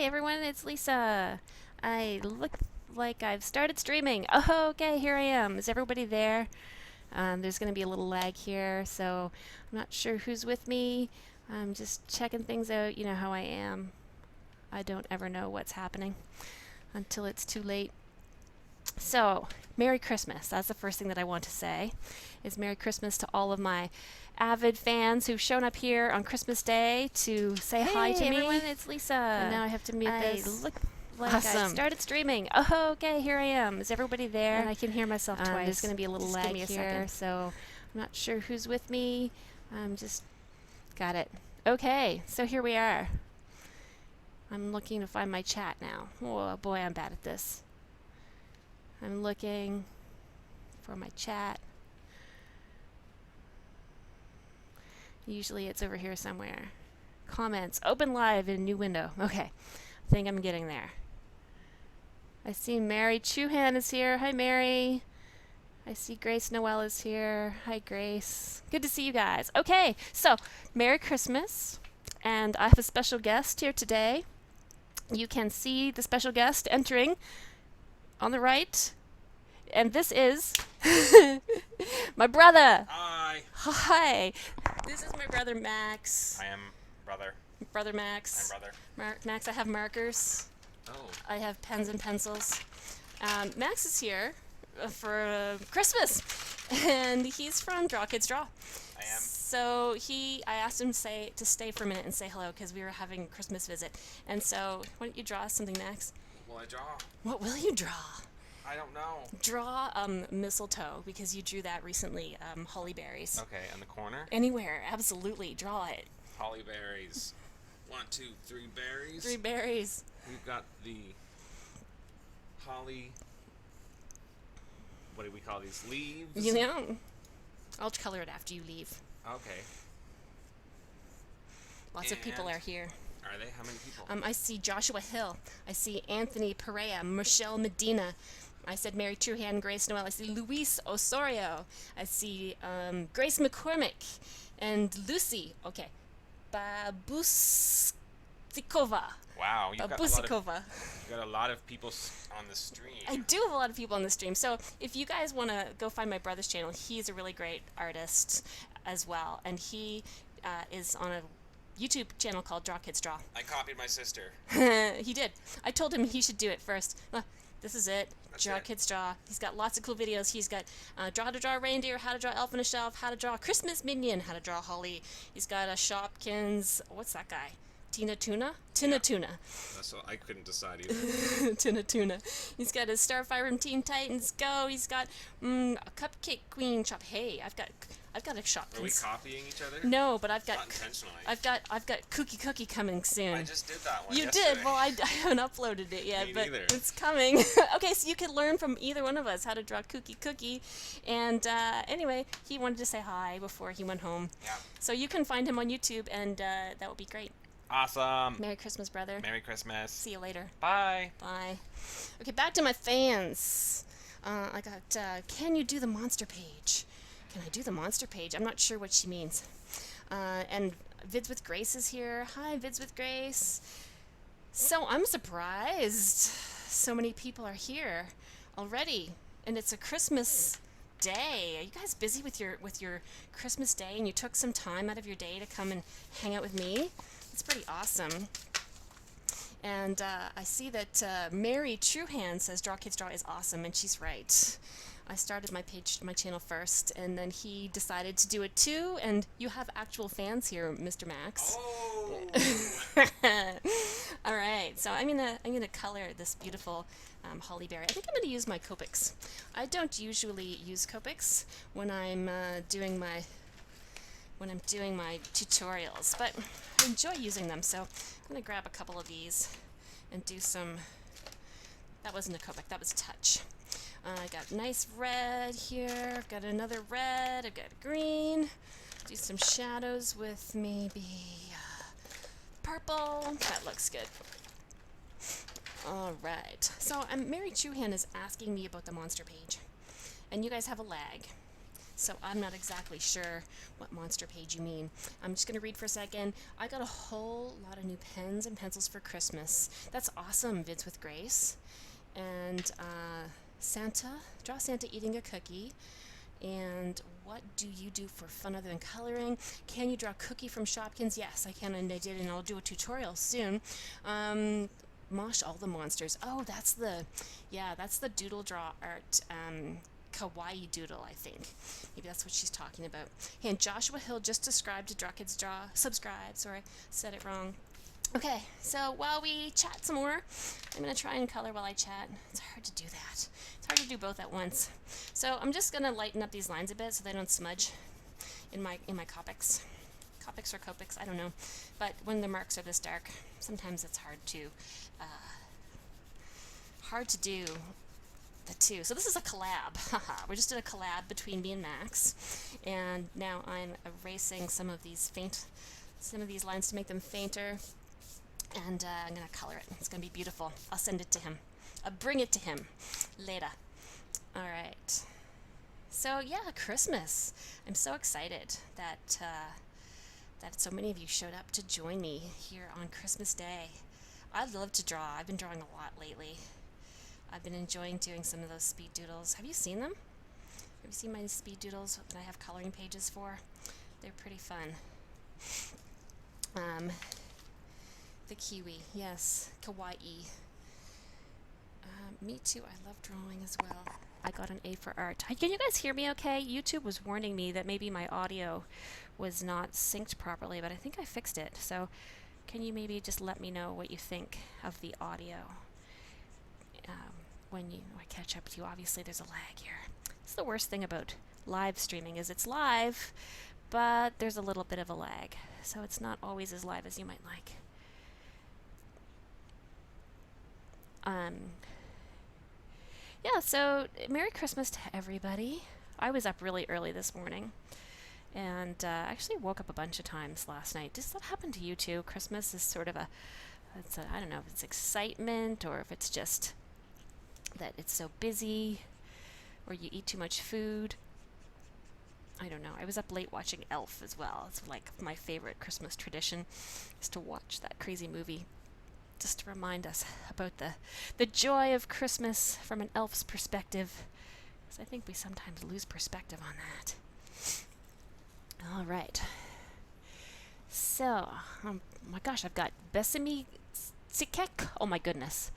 everyone, it's Lisa. I look like I've started streaming. Oh, okay, here I am. Is everybody there? There's going to be a little lag here, so I'm not sure who's with me. I'm just checking things out. You know how I am. I don't ever know what's happening until it's too late. So, Merry Christmas. That's the first thing that I want to say, is Merry Christmas to all of my avid fans who've shown up here on Christmas Day to say hi to me. Everyone, it's Lisa. And now I have to mute this. I look like Awesome. I started streaming. Oh, okay, here I am. Is everybody there? And I can hear myself twice. There's going to be a little Just lag give me a here, second. so I'm not sure who's with me. Just got it. Okay, so here we are. I'm looking to find my chat now. Oh boy, I'm bad at this. I'm looking for my chat. Usually it's over here somewhere. Comments. Open live in new window. Okay. I think I'm getting there. I see Mary Chuhan is here. Hi, Mary. I see Grace Noel is here. Hi, Grace. Good to see you guys. Okay, so Merry Christmas. And I have a special guest here today. You can see the special guest entering on the right. And this is my brother. Hi. Hi. This is my brother Max. I am brother. Brother Max. I'm brother. Max, I have markers. Oh. I have pens and pencils. Max is here for Christmas, and he's from DrawKidsDraw. I am. So I asked him to stay for a minute and say hello because we were having a Christmas visit. And so, why don't you draw us something, Max? Will I draw? What will you draw? I don't know. Draw mistletoe because you drew that recently. Holly berries. Okay, in the corner? Anywhere, absolutely. Draw it. Holly berries. 1, 2, 3 berries. 3 berries. We've got the holly. What do we call these? Leaves? You know, I'll color it after you leave. Okay. Lots of people are here. Are they? How many people? I see Joshua Hill. I see Anthony Perea, Michelle Medina. I said Mary Truhan, Grace Noel. I see Luis Osorio. I see Grace McCormick and Lucy. Okay. Babusikova. Wow, you've got a lot of people on the stream. I do have a lot of people on the stream. So if you guys want to go find my brother's channel, he's a really great artist as well. And he is on a YouTube channel called DrawKidsDraw. I copied my sister. He did. I told him he should do it first. This is it. DrawKidsDraw. He's got lots of cool videos. He's got Draw to Draw Reindeer, How to Draw Elf on a Shelf, How to Draw Christmas Minion, How to Draw Holly. He's got a Shopkins. What's that guy? Tina Tuna? Yeah. Tuna. That's what I couldn't decide either. Tuna. He's got his Starfire from Teen Titans Go. He's got a Cupcake Queen shop. Hey, I've got a Shopkins. Are we copying each other? No, but I've got Not intentionally. I've got Cookie coming soon. I just did that one. You yesterday. did. Well, I haven't uploaded it yet, Me but neither. it's coming. Okay, so you can learn from either one of us how to draw Cookie. And anyway, he wanted to say hi before he went home. Yeah. So you can find him on YouTube, and that would be great. Awesome. Merry Christmas, brother. Merry Christmas. See you later. Bye. Bye. Okay, back to my fans. I got, can you do the monster page? Can I do the monster page? I'm not sure what she means. And Vids with Grace is here. Hi, Vids with Grace. So I'm surprised so many people are here already. And it's a Christmas day. Are you guys busy with your Christmas day and you took some time out of your day to come and hang out with me? It's pretty awesome. And I see that Mary Truhan says DrawKidsDraw is awesome, and she's right. I started my channel first, and then he decided to do it too, and you have actual fans here, Mr. Max. Oh. All right, so I'm gonna color this beautiful holly berry. I think I'm gonna use my Copics. I don't usually use Copics when I'm doing my tutorials, but I enjoy using them, so I'm going to grab a couple of these and do some. That wasn't a Copic, that was Touch. I got nice red here, I've got another red, I've got green. Do some shadows with maybe purple. That looks good. Alright, so Mary Chuhan is asking me about the monster page, and you guys have a lag. So I'm not exactly sure what monster page you mean. I'm just going to read for a second. I got a whole lot of new pens and pencils for Christmas. That's awesome, Vids with Grace. And Santa, draw Santa eating a cookie. And what do you do for fun other than coloring? Can you draw Cookie from Shopkins? Yes, I can, and I did, and I'll do a tutorial soon. Mosh all the monsters. Oh, that's the DoodleDrawArt Kawaii Doodle, I think. Maybe that's what she's talking about. Hey, and Joshua Hill just subscribed to DrawKidsDraw. Subscribe, sorry, said it wrong. Okay, so while we chat some more, I'm going to try and color while I chat. It's hard to do that. It's hard to do both at once. So I'm just going to lighten up these lines a bit so they don't smudge in my Copics. Copics or Copics, I don't know. But when the marks are this dark, sometimes it's hard to do the two. So this is a collab. We just did a collab between me and Max, and now I'm erasing some of these lines to make them fainter, and I'm gonna color it. It's gonna be beautiful. I'll send it to him. I'll bring it to him later. All right. So yeah, Christmas. I'm so excited that so many of you showed up to join me here on Christmas Day. I love to draw. I've been drawing a lot lately. I've been enjoying doing some of those speed doodles. Have you seen them? Have you seen my speed doodles that I have coloring pages for? They're pretty fun. The kiwi, yes, kawaii. Me too, I love drawing as well. I got an A for art. Can you guys hear me okay? YouTube was warning me that maybe my audio was not synced properly, but I think I fixed it. So can you maybe just let me know what you think of the audio when I catch up with you? Obviously there's a lag here. It's the worst thing about live streaming is it's live, but there's a little bit of a lag. So it's not always as live as you might like. Yeah, so Merry Christmas to everybody. I was up really early this morning, and actually woke up a bunch of times last night. Does that happen to you too? Christmas is sort of I don't know if it's excitement or if it's just that it's so busy or you eat too much food. I don't know. I was up late watching Elf as well. It's like my favorite Christmas tradition is to watch that crazy movie, just to remind us about the joy of Christmas from an elf's perspective, because I think we sometimes lose perspective on that. All right. So, my gosh, I've got Besime Sikek. Oh my goodness.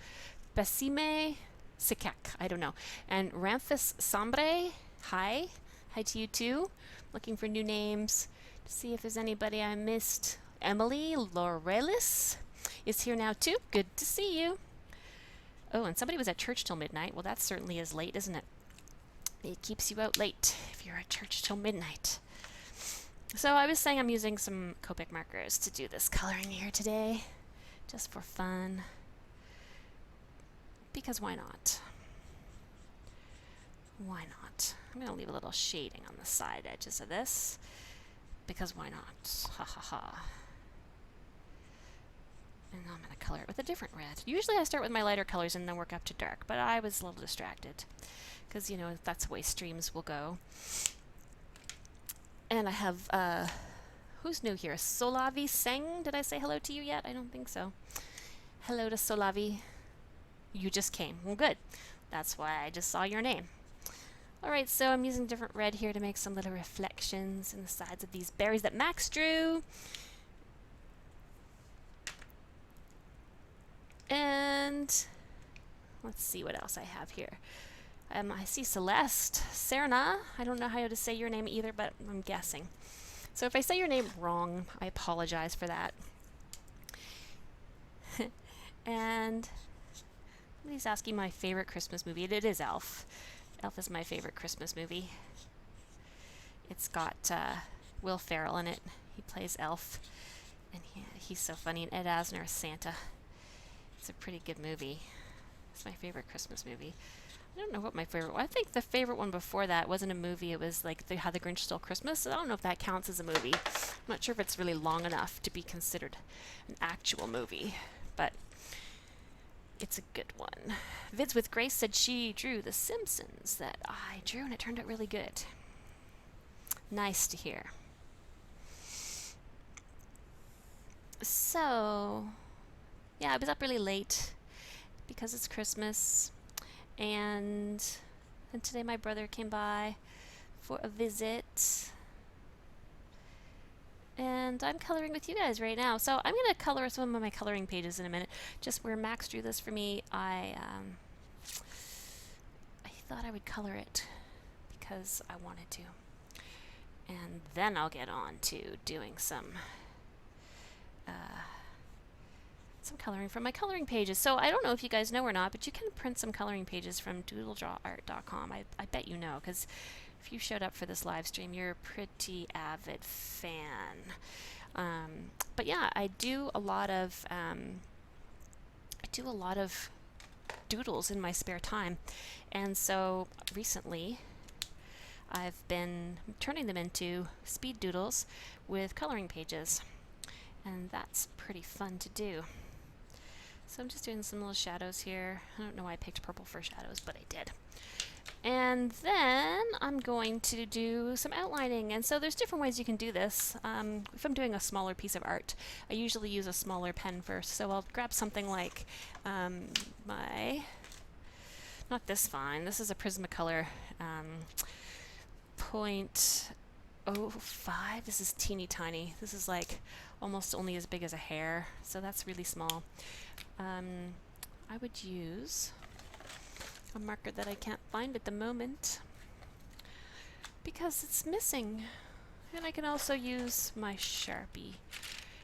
Besime Sikek. I don't know. And Ramphis Sambre. Hi. Hi to you too. Looking for new names to see if there's anybody I missed. Emily Laurelis is here now too. Good to see you. Oh, and somebody was at church till midnight. Well, that certainly is late, isn't it? It keeps you out late if you're at church till midnight. So I was saying I'm using some Copic markers to do this coloring here today, just for fun. Because why not? Why not? I'm going to leave a little shading on the side edges of this, because why not? Ha ha ha. And now I'm going to color it with a different red. Usually I start with my lighter colors and then work up to dark, but I was a little distracted, because, you know, that's the way streams will go. And I have, who's new here? Solavi Seng. Did I say hello to you yet? I don't think so. Hello to Solavi. You just came. Well, good. That's why I just saw your name. Alright, so I'm using different red here to make some little reflections in the sides of these berries that Max drew. And let's see what else I have here. I see Celeste, Serna. I don't know how to say your name either, but I'm guessing. So if I say your name wrong, I apologize for that. And somebody's asking my favorite Christmas movie. It is Elf. Elf is my favorite Christmas movie. It's got Will Ferrell in it. He plays Elf, and he's so funny. And Ed Asner is Santa. It's a pretty good movie. It's my favorite Christmas movie. I don't know what my favorite one. I think the favorite one before that wasn't a movie. It was like How the Grinch Stole Christmas. I don't know if that counts as a movie. I'm not sure if it's really long enough to be considered an actual movie, but it's a good one. Vids with Grace said she drew The Simpsons that I drew, and it turned out really good. Nice to hear. So, yeah, I was up really late because it's Christmas, and today my brother came by for a visit, and I'm coloring with you guys right now. So I'm going to color some of my coloring pages in a minute. Just where Max drew this for me, I thought I would color it because I wanted to. And then I'll get on to doing some coloring from my coloring pages. So I don't know if you guys know or not, but you can print some coloring pages from DoodleDrawArt.com. I bet you know, because if you showed up for this live stream, you're a pretty avid fan. But yeah, I do a lot of doodles in my spare time, and so recently I've been turning them into speed doodles with coloring pages, and that's pretty fun to do. So I'm just doing some little shadows here. I don't know why I picked purple for shadows, but I did. And then I'm going to do some outlining, and so there's different ways you can do this. If I'm doing a smaller piece of art, I usually use a smaller pen first, so I'll grab something like not this fine, this is a Prismacolor 0.05. This is teeny tiny. This is like almost only as big as a hair, so that's really small. I would use a marker that I can't find at the moment because it's missing, and I can also use my Sharpie.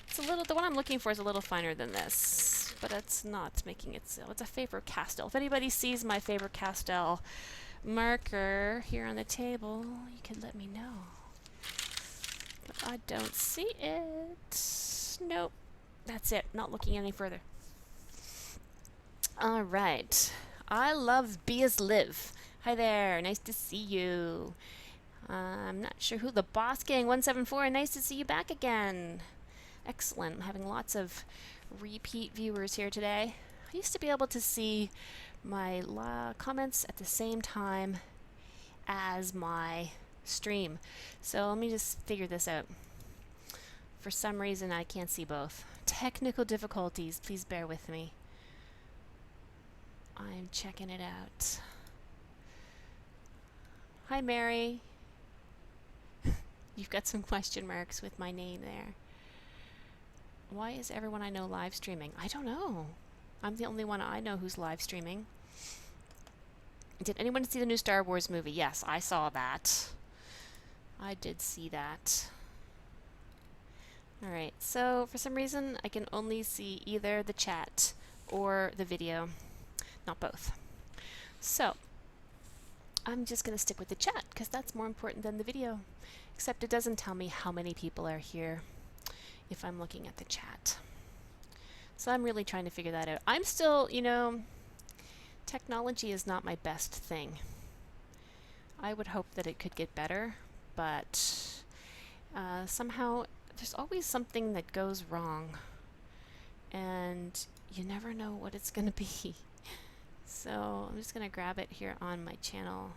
It's a little, the one I'm looking for is a little finer than this, but it's not making it so. It's a Faber-Castell. If anybody sees my Faber-Castell marker here on the table, you can let me know. But I don't see it. Nope. That's it. Not looking any further. All right. I love Be As Live. Hi there. Nice to see you. I'm not sure who. The Boss Gang 174. Nice to see you back again. Excellent. I'm having lots of repeat viewers here today. I used to be able to see my comments at the same time as my stream. So let me just figure this out. For some reason I can't see both. Technical difficulties. Please bear with me. I'm checking it out. Hi Mary. You've got some question marks with my name there. Why is everyone I know live streaming? I don't know. I'm the only one I know who's live streaming. Did anyone see the new Star Wars movie? Yes, I saw that. I did see that. Alright, so for some reason I can only see either the chat or the video, not both. So, I'm just going to stick with the chat because that's more important than the video. Except it doesn't tell me how many people are here if I'm looking at the chat. So I'm really trying to figure that out. I'm still, you know, technology is not my best thing. I would hope that it could get better, but somehow there's always something that goes wrong, and you never know what it's going to be. So I'm just going to grab it here on my channel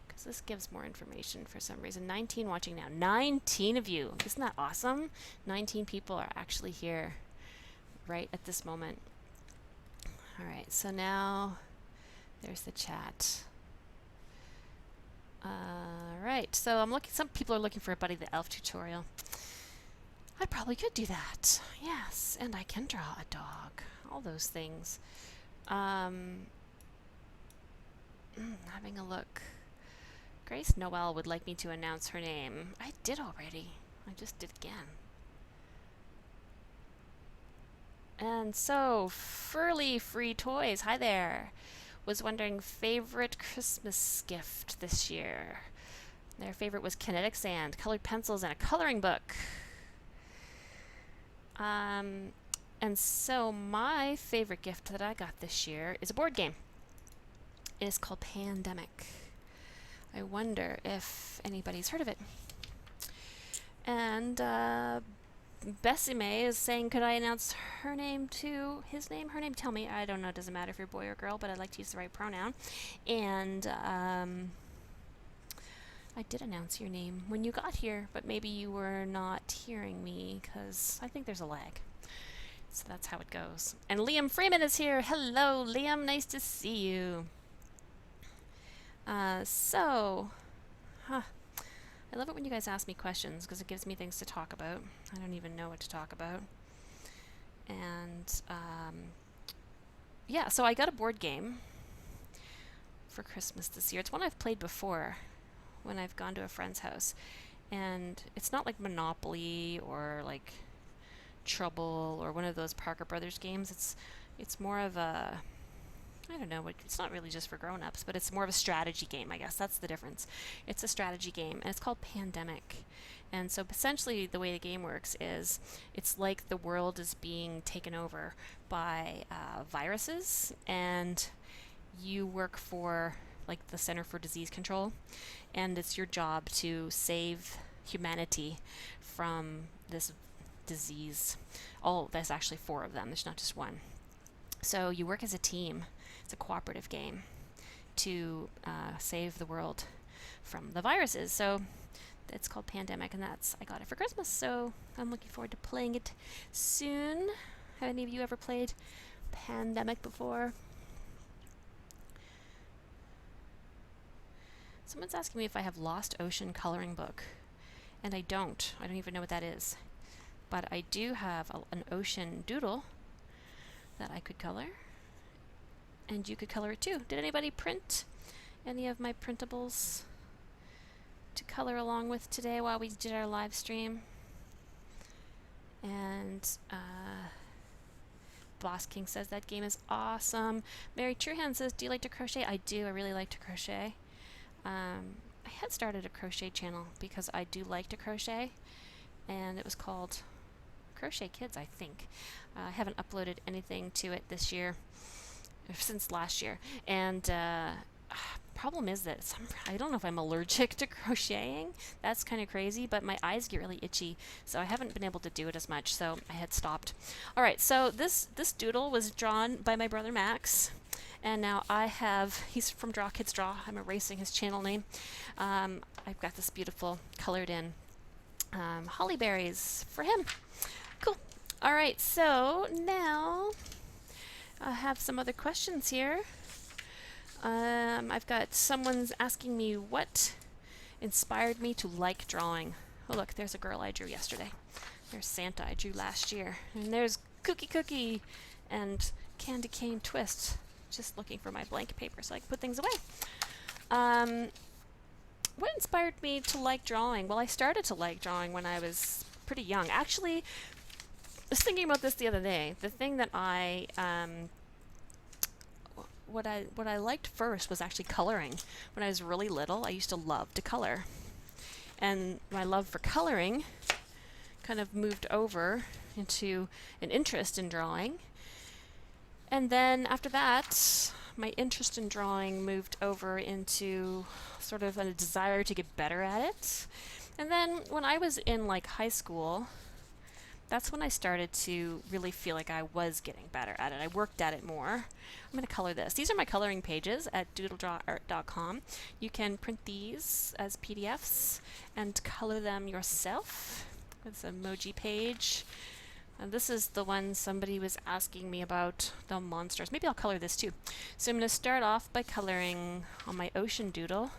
because this gives more information for some reason. 19 watching now. 19 of you. Isn't that awesome? 19 people are actually here right at this moment. Alright, so now there's the chat. Alright, so I'm looking, some people are looking for a Buddy the Elf tutorial. I probably could do that. Yes, and I can draw a dog. All those things. Having a look. Grace Noel would like me to announce her name. I did already. I just did again. And so, Furly Free Toys, hi there. Was wondering favorite Christmas gift this year. Their favorite was kinetic sand, colored pencils, and a coloring book. And so my favorite gift that I got this year is a board game. It is called Pandemic. I wonder if anybody's heard of it. And Bessie May is saying, could I announce her name too? His name? Her name? Tell me. I don't know. It doesn't matter if you're boy or girl, but I like to use the right pronoun. And I I did announce your name when you got here, but maybe you were not hearing me because I think there's a lag. So that's how it goes. And Liam Freeman is here. Hello, Liam. Nice to see you. I love it when you guys ask me questions because it gives me things to talk about. I don't even know what to talk about. And yeah, so I got a board game for Christmas this year. It's one I've played before when I've gone to a friend's house. And it's not like Monopoly or like Trouble or one of those Parker Brothers games. It's more of a, I don't know, it's not really just for grown-ups, but it's more of a strategy game, I guess. That's the difference. It's a strategy game, and it's called Pandemic. And so essentially the way the game works is it's like the world is being taken over by viruses, and you work for like the Center for Disease Control, and it's your job to save humanity from this disease. There's actually 4 of them. There's not just one. So you work as a team. It's a cooperative game to save the world from the viruses. So it's called Pandemic, and I got it for Christmas. So I'm looking forward to playing it soon. Have any of you ever played Pandemic before? Someone's asking me if I have Lost Ocean coloring book, and I don't. I don't even know what that is. But I do have an ocean doodle that I could color, and you could color it too. Did anybody print any of my printables to color along with today while we did our live stream? And Boss King says that game is awesome. Mary Truehand says, do you like to crochet? I do. I really like to crochet. I had started a crochet channel because I do like to crochet, and it was called Crochet Kids, I think. I haven't uploaded anything to it this year, since last year, and problem is that I don't know if I'm allergic to crocheting. That's kind of crazy, but my eyes get really itchy, so I haven't been able to do it as much, so I had stopped. Alright, so this doodle was drawn by my brother Max, and now he's from DrawKidsDraw. I'm erasing his channel name. I've got this beautiful colored in holly berries for him. Cool. Alright, so now I have some other questions here. I've got someone's asking me what inspired me to like drawing. Oh look, there's a girl I drew yesterday. There's Santa I drew last year. And there's Cookie and Candy Cane Twist. Just looking for my blank paper so I can put things away. What inspired me to like drawing? Well, I started to like drawing when I was pretty young. Actually, I was thinking about this the other day. The thing that what I liked first was actually coloring. When I was really little, I used to love to color. And my love for coloring kind of moved over into an interest in drawing. And then after that, my interest in drawing moved over into sort of a desire to get better at it. And then when I was in like high school, that's when I started to really feel like I was getting better at it. I worked at it more. I'm going to color this. These are my coloring pages at DoodleDrawArt.com. You can print these as PDFs and color them yourself. It's an emoji page. And this is the one somebody was asking me about, the monsters. Maybe I'll color this too. So I'm going to start off by coloring on my ocean doodle.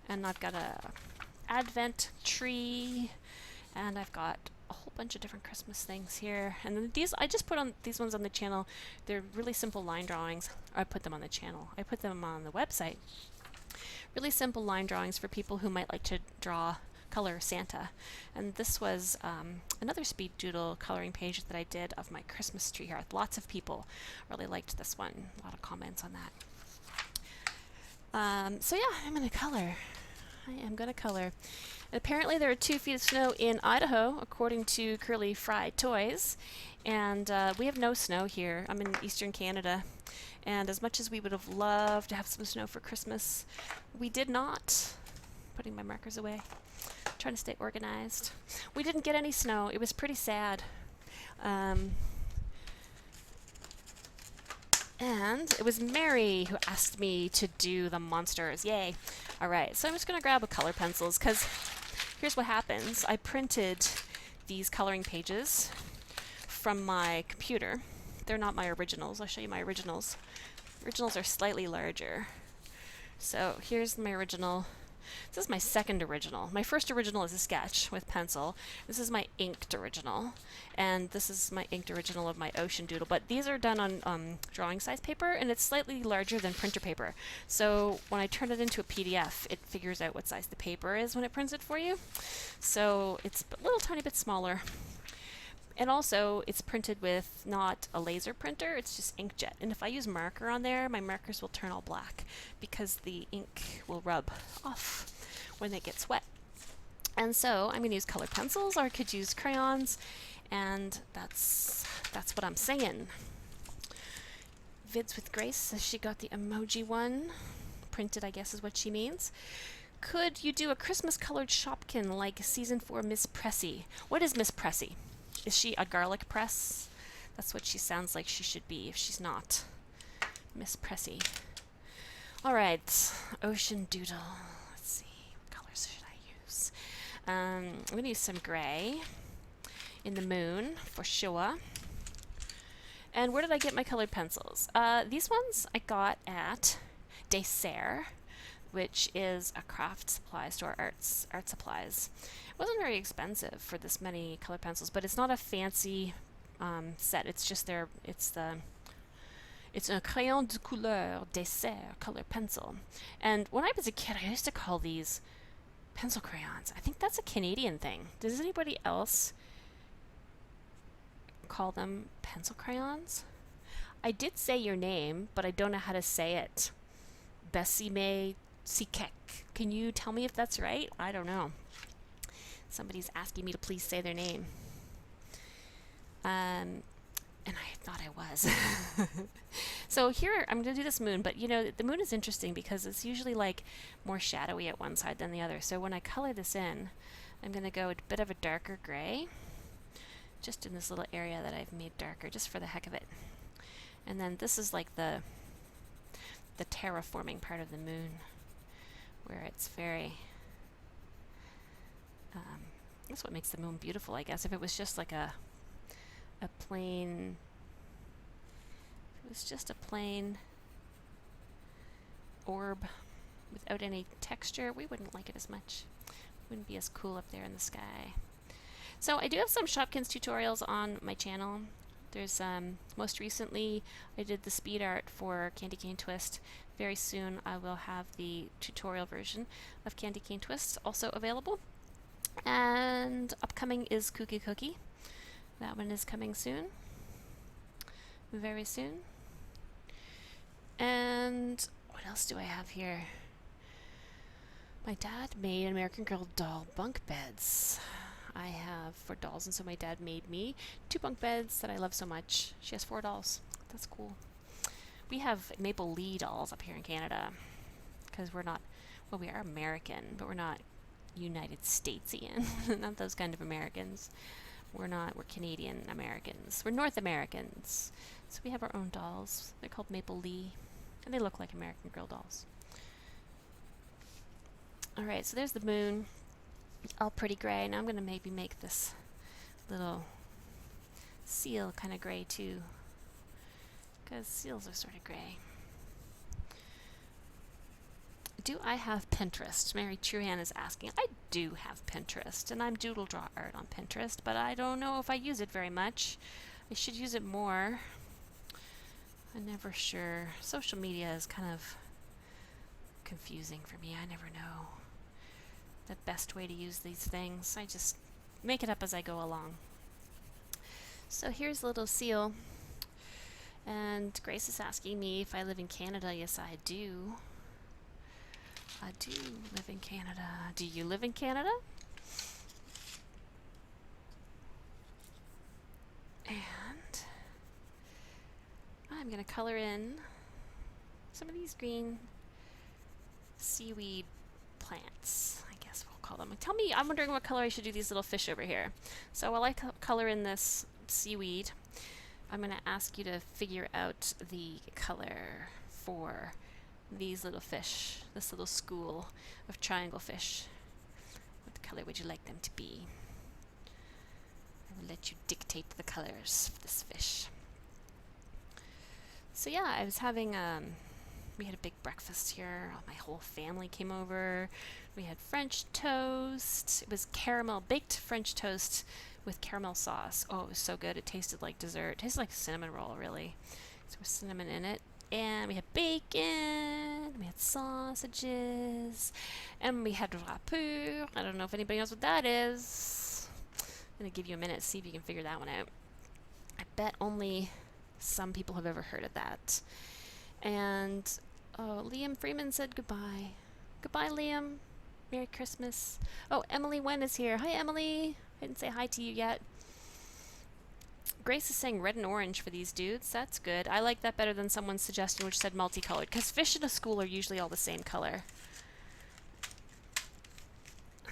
And I've got a advent tree, and I've got a whole bunch of different Christmas things here. And then these, I just put on these ones on the channel. They're really simple line drawings. I put them on the channel. I put them on the website. Really simple line drawings for people who might like to color Santa. And this was another speed doodle coloring page that I did of my Christmas tree here. Lots of people really liked this one. A lot of comments on that. So yeah, I'm going to color. I am going to color. Apparently there are 2 feet of snow in Idaho, according to Curly Fried Toys. And we have no snow here. I'm in eastern Canada. And as much as we would have loved to have some snow for Christmas, we did not. Putting my markers away. Trying to stay organized. We didn't get any snow. It was pretty sad. And it was Mary who asked me to do the monsters. Yay. Alright, so I'm just going to grab a color pencils because here's what happens. I printed these coloring pages from my computer. They're not my originals. I'll show you my originals. Originals are slightly larger. So here's my original. This is my second original. My first original is a sketch with pencil. This is my inked original. And this is my inked original of my ocean doodle. But these are done on drawing size paper, and it's slightly larger than printer paper. So when I turn it into a PDF, it figures out what size the paper is when it prints it for you. So it's a little tiny bit smaller. And also, it's printed with not a laser printer, it's just inkjet. And if I use marker on there, my markers will turn all black because the ink will rub off when it gets wet. And so I'm going to use colored pencils, or I could use crayons, and that's what I'm saying. Vids with Grace says she got the emoji one. Printed, I guess, is what she means. Could you do a Christmas colored Shopkin like season 4 Miss Pressy? What is Miss Pressy? Is she a garlic press? That's what she sounds like she should be if she's not. Miss Pressy. Alright, Ocean Doodle. Let's see, what colors should I use? I'm going to use some gray in the moon for sure. And where did I get my colored pencils? These ones I got at Dessert, which is a craft supply store, art supplies. It wasn't very expensive for this many color pencils, but it's not a fancy set. It's just it's a crayon de couleur dessert color pencil. And when I was a kid, I used to call these pencil crayons. I think that's a Canadian thing. Does anybody else call them pencil crayons? I did say your name, but I don't know how to say it. Bessie Sikek. Can you tell me if that's right? I don't know. Somebody's asking me to please say their name. And I thought I was. So here, I'm going to do this moon, but you know, the moon is interesting because it's usually like more shadowy at one side than the other. So when I color this in, I'm going to go a bit of a darker gray, just in this little area that I've made darker, just for the heck of it. And then this is like the terraforming part of the moon, where it's very... that's what makes the moon beautiful, I guess. If it was just like a plain... If it was just a plain orb without any texture, we wouldn't like it as much. Wouldn't be as cool up there in the sky. So I do have some Shopkins tutorials on my channel. There's most recently I did the speed art for Candy Cane Twist. Very soon I will have the tutorial version of Candy Cane Twist also available. And upcoming is Cookie Cookie. That one is coming soon. Very soon. And what else do I have here? My dad made an American Girl doll bunk beds. I have 4 dolls, and so my dad made me 2 bunk beds that I love so much. She has 4 dolls. That's cool. We have Maple Lee dolls up here in Canada because we're not, well, we are American, but we're not United Statesian. Not those kind of Americans. We're Canadian Americans. We're North Americans. So we have our own dolls. They're called Maple Lee, and they look like American Girl dolls. Alright, so there's the moon. All pretty gray. Now I'm going to maybe make this little seal kind of gray too, because seals are sort of gray. Do I have Pinterest? Mary Truhan is asking. I do have Pinterest, and I'm DoodleDrawArt on Pinterest, but I don't know if I use it very much. I should use it more. I'm never sure. Social media is kind of confusing for me. I never know the best way to use these things. I just make it up as I go along. So here's a little seal. And Grace is asking me if I live in Canada. Yes, I do. I do live in Canada. Do you live in Canada? And I'm going to color in some of these green seaweed plants, I guess we'll call them. Tell me, I'm wondering what color I should do these little fish over here. So while I color in this seaweed, I'm going to ask you to figure out the color for these little fish, this little school of triangle fish. What color would you like them to be? I will let you dictate the colors for this fish. So yeah, I was having, we had a big breakfast here. My whole family came over. We had French toast. It was caramel, baked French toast with caramel sauce. Oh, it was so good. It tasted like dessert. It tasted like a cinnamon roll, really. So there was cinnamon in it. And we had bacon, we had sausages, and we had rapu. I don't know if anybody knows what that is. I'm going to give you a minute to see if you can figure that one out. I bet only some people have ever heard of that. And, oh, Liam Freeman said goodbye. Goodbye, Liam. Merry Christmas. Oh, Emily Wen is here. Hi, Emily. I didn't say hi to you yet. Grace is saying red and orange for these dudes. That's good. I like that better than someone's suggestion which said multicolored, because fish in a school are usually all the same color.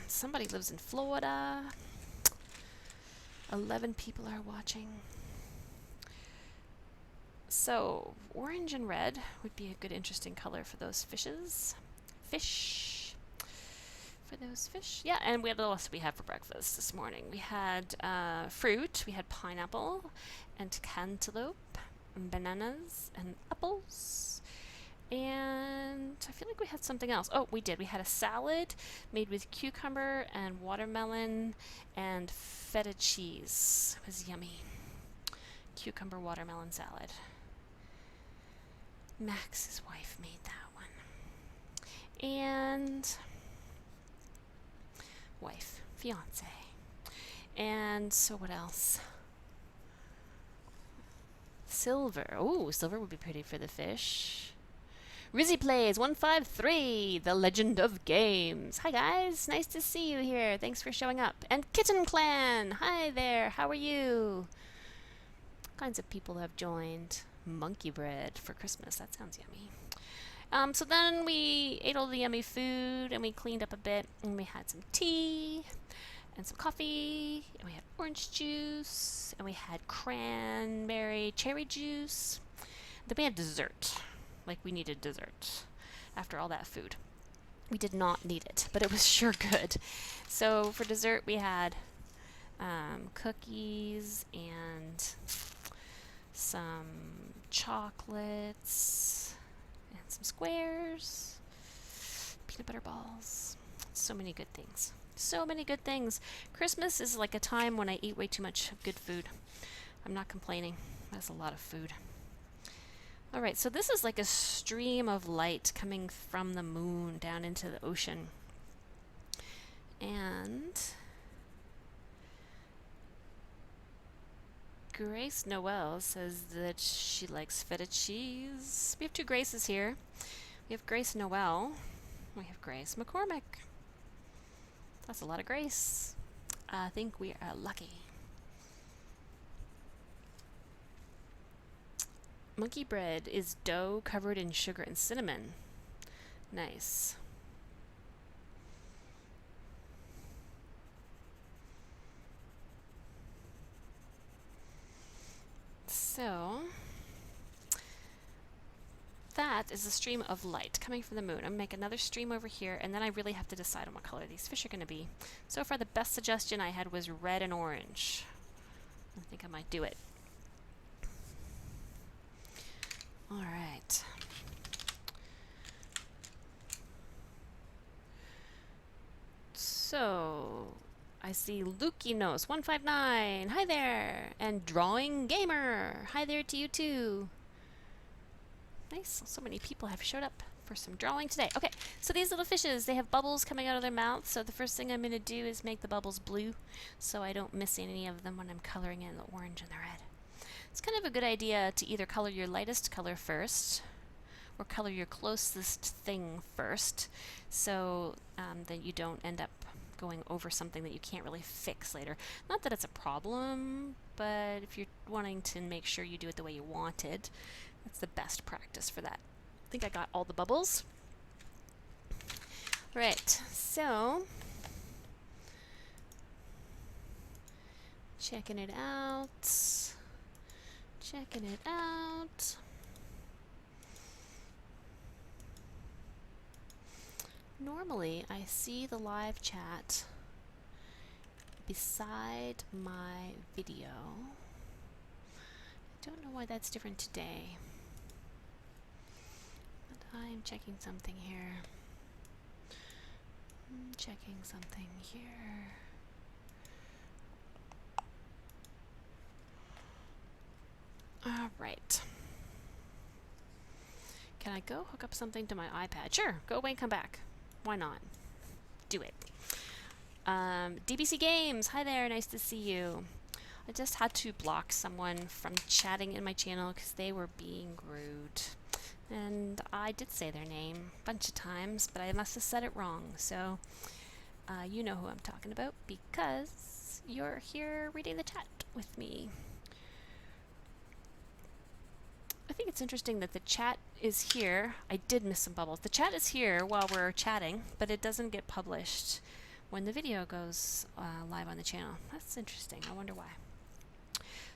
Somebody lives in Florida. 11 people are watching. So, orange and red would be a good, interesting color for those fishes. For those fish. Yeah, and what else did we have for breakfast this morning? We had fruit, we had pineapple, and cantaloupe, and bananas, and apples. And I feel like we had something else. Oh, we did. We had a salad made with cucumber and watermelon and feta cheese. It was yummy. Cucumber watermelon salad. Max's wife made that one. And wife, fiance. And so what else? Silver. Oh, silver would be pretty for the fish. Rizzy Plays 153, The Legend of Games. Hi guys, nice to see you here. Thanks for showing up. And Kitten Clan. Hi there. How are you? All kinds of people have joined. Monkey bread for Christmas. That sounds yummy. So then we ate all the yummy food and we cleaned up a bit and we had some tea and some coffee and we had orange juice and we had cranberry cherry juice. Then we had dessert. Like we needed dessert after all that food. We did not need it, but it was sure good. So for dessert we had cookies and some chocolates and some squares, peanut butter balls, so many good things. So many good things. Christmas is like a time when I eat way too much good food. I'm not complaining. That's a lot of food. Alright, so this is like a stream of light coming from the moon down into the ocean. And Grace Noel says that she likes feta cheese. We have two Graces here. We have Grace Noel. We have Grace McCormick. That's a lot of Grace. I think we are lucky. Monkey bread is dough covered in sugar and cinnamon. Nice. So, that is a stream of light coming from the moon. I'm going to make another stream over here, and then I really have to decide on what color these fish are going to be. So far, the best suggestion I had was red and orange. I think I might do it. Alright. So, I see Lukinos159. Hi there! And Drawing Gamer. Hi there to you too. Nice. So many people have showed up for some drawing today. Okay, so these little fishes, they have bubbles coming out of their mouths. So the first thing I'm going to do is make the bubbles blue so I don't miss any of them when I'm coloring in the orange and the red. It's kind of a good idea to either color your lightest color first or color your closest thing first so that you don't end up going over something that you can't really fix later. Not that it's a problem, but if you're wanting to make sure you do it the way you want it, that's the best practice for that. I think I got all the bubbles. Right, so checking it out. Checking it out. Normally, I see the live chat beside my video. I don't know why that's different today. But I'm checking something here. Checking something here. All right. Can I go hook up something to my iPad? Sure, go away and come back. Why not? Do it. DBC Games, hi there, nice to see you. I just had to block someone from chatting in my channel because they were being rude. And I did say their name a bunch of times, but I must have said it wrong. So you know who I'm talking about because you're here reading the chat with me. I think it's interesting that the chat is here. I did miss some bubbles. The chat is here while we're chatting, but it doesn't get published when the video goes live on the channel. That's interesting. I wonder why.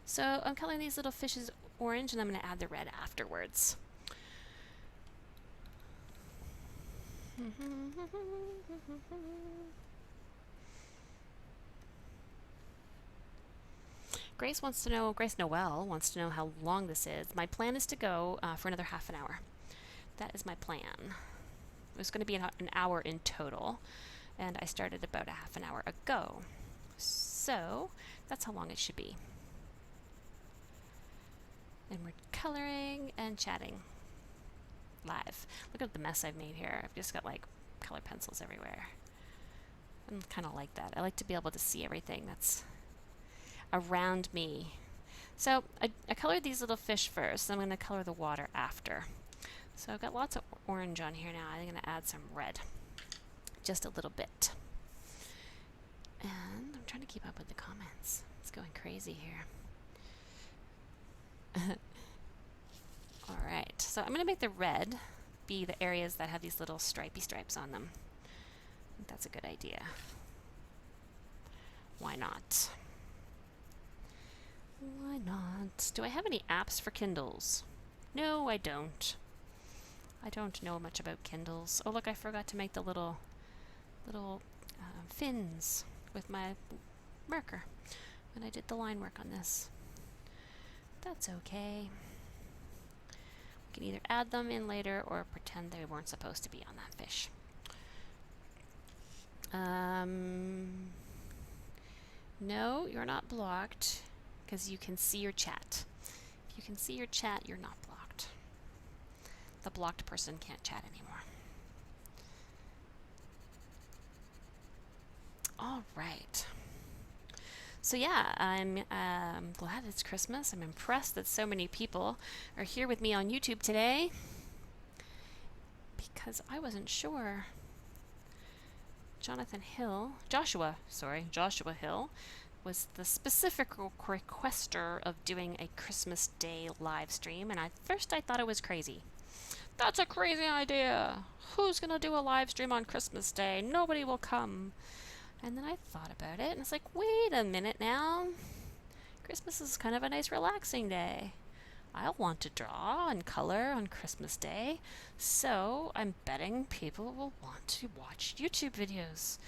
So I'm coloring these little fishes orange, and I'm going to add the red afterwards. Grace Noel wants to know how long this is. My plan is to go for another half an hour. That is my plan. It was going to be an hour in total, and I started about a half an hour ago. So that's how long it should be. And we're coloring and chatting live. Look at the mess I've made here. I've just got like color pencils everywhere. I kind of like that. I like to be able to see everything that's around me. So I colored these little fish first, then I'm going to color the water after. So I've got lots of orange on here now. I'm going to add some red. Just a little bit. And I'm trying to keep up with the comments. It's going crazy here. Alright, so I'm going to make the red be the areas that have these little stripy stripes on them. I think that's a good idea. Why not? Why not? Do I have any apps for Kindles? No, I don't. I don't know much about Kindles. Oh, look, I forgot to make the little fins with my marker when I did the line work on this. That's okay. We can either add them in later or pretend they weren't supposed to be on that fish. No, you're not blocked because you can see your chat. If you can see your chat, you're not blocked. The blocked person can't chat anymore. All right. So yeah, I'm glad it's Christmas. I'm impressed that so many people are here with me on YouTube today because I wasn't sure. Joshua Hill was the specific requester of doing a Christmas Day live stream, and at first I thought it was crazy. That's a crazy idea. Who's gonna do a live stream on Christmas Day? Nobody will come. And then I thought about it, and it's like, wait a minute now. Christmas is kind of a nice relaxing day. I'll want to draw and color on Christmas Day, so I'm betting people will want to watch YouTube videos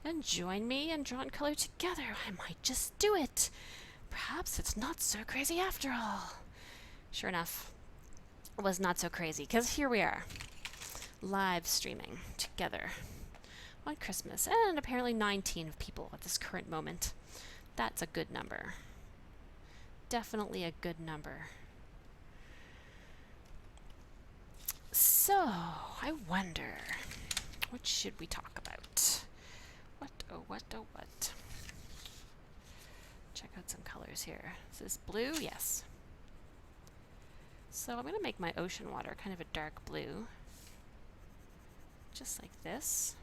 and join me and draw and color together. I might just do it. Perhaps it's not so crazy after all. Sure enough, it was not so crazy, because here we are, live streaming together on Christmas, and apparently 19 people at this current moment. That's a good number. Definitely a good number. So, I wonder, what should we talk about? What? Check out some colors here. Is this blue? Yes. So I'm going to make my ocean water kind of a dark blue. Just like this.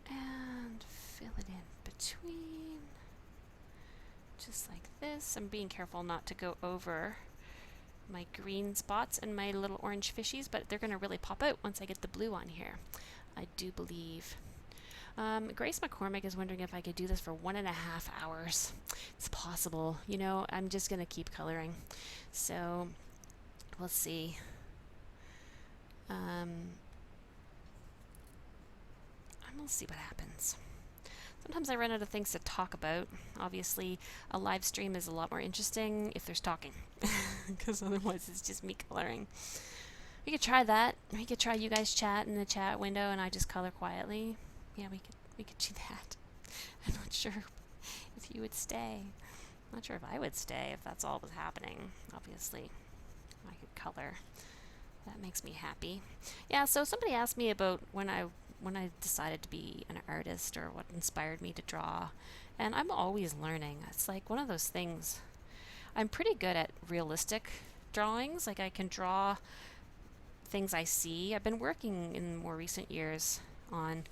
And fill it in between. Just like this. I'm being careful not to go over my green spots and my little orange fishies, but they're going to really pop out once I get the blue on here, I do believe. Grace McCormick is wondering if I could do this for 1.5 hours. It's possible. You know, I'm just going to keep coloring. So, we'll see. We'll see what happens. Sometimes I run out of things to talk about. Obviously, a live stream is a lot more interesting if there's talking, because otherwise it's just me coloring. We could try that. We could try you guys chat in the chat window and I just color quietly. Yeah, we could do that. I'm not sure if you would stay. I'm not sure if I would stay if that's all that was happening. Obviously, I could color. That makes me happy. Yeah, so somebody asked me about when I decided to be an artist or what inspired me to draw. And I'm always learning. It's like one of those things. I'm pretty good at realistic drawings. Like I can draw things I see. I've been working in more recent years on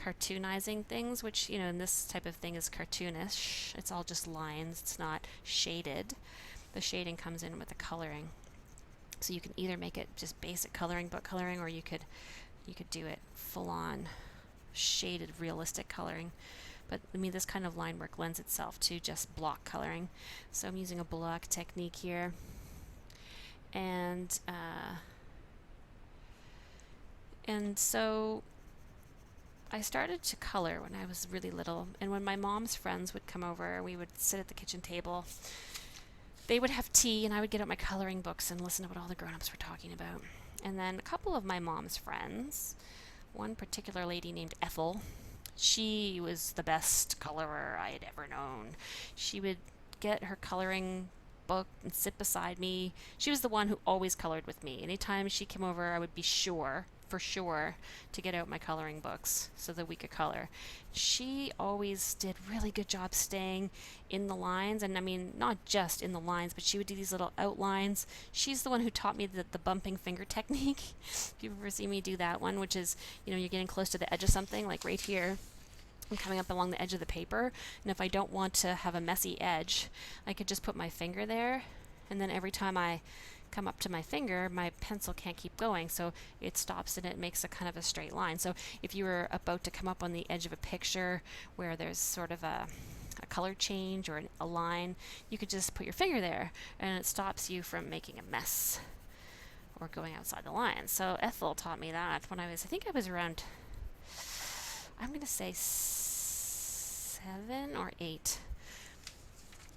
cartoonizing things, which, you know, in this type of thing is cartoonish. It's all just lines. It's not shaded. The shading comes in with the coloring. So you can either make it just basic coloring, book coloring, or you could do it full-on shaded realistic coloring. But I mean, this kind of line work lends itself to just block coloring. So I'm using a block technique here. And so I started to color when I was really little. And when my mom's friends would come over, we would sit at the kitchen table. They would have tea, and I would get out my coloring books and listen to what all the grown-ups were talking about. And then a couple of my mom's friends, one particular lady named Ethel, she was the best colorer I had ever known. She would get her coloring book and sit beside me. She was the one who always colored with me. Anytime she came over, I would be for sure, to get out my coloring books so that we could color. She always did really good job staying in the lines, and I mean, not just in the lines, but she would do these little outlines. She's the one who taught me the bumping finger technique. If you've ever seen me do that one, which is, you know, you're getting close to the edge of something, like right here. I'm coming up along the edge of the paper, and if I don't want to have a messy edge, I could just put my finger there, and then every time I come up to my finger, my pencil can't keep going, so it stops and it makes a kind of a straight line. So if you were about to come up on the edge of a picture where there's sort of a color change or a line, you could just put your finger there, and it stops you from making a mess or going outside the line. So Ethel taught me that when I think I was around, I'm going to say 7 or 8.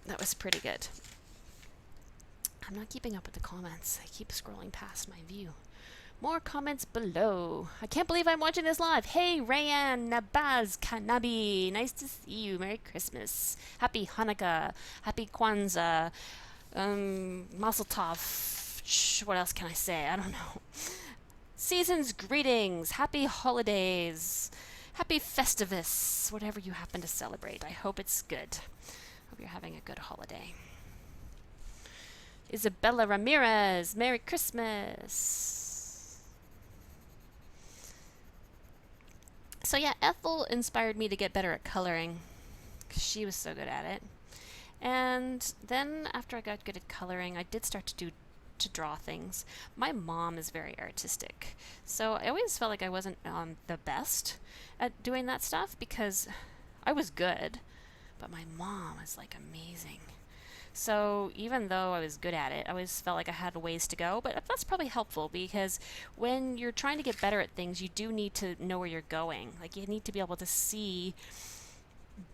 That was pretty good. I'm not keeping up with the comments. I keep scrolling past my view. More comments below. I can't believe I'm watching this live. Hey, Rayanne, Nabaz, Kanabi. Nice to see you. Merry Christmas. Happy Hanukkah. Happy Kwanzaa. Mazel tov. What else can I say? I don't know. Season's greetings. Happy holidays. Happy Festivus. Whatever you happen to celebrate. I hope it's good. Hope you're having a good holiday. Isabella Ramirez, Merry Christmas. So yeah, Ethel inspired me to get better at coloring, because she was so good at it. And then after I got good at coloring, I did start to draw things. My mom is very artistic, so I always felt like I wasn't the best at doing that stuff, because I was good, but my mom is like amazing. So even though I was good at it, I always felt like I had a ways to go. But that's probably helpful, because when you're trying to get better at things, you do need to know where you're going. Like, you need to be able to see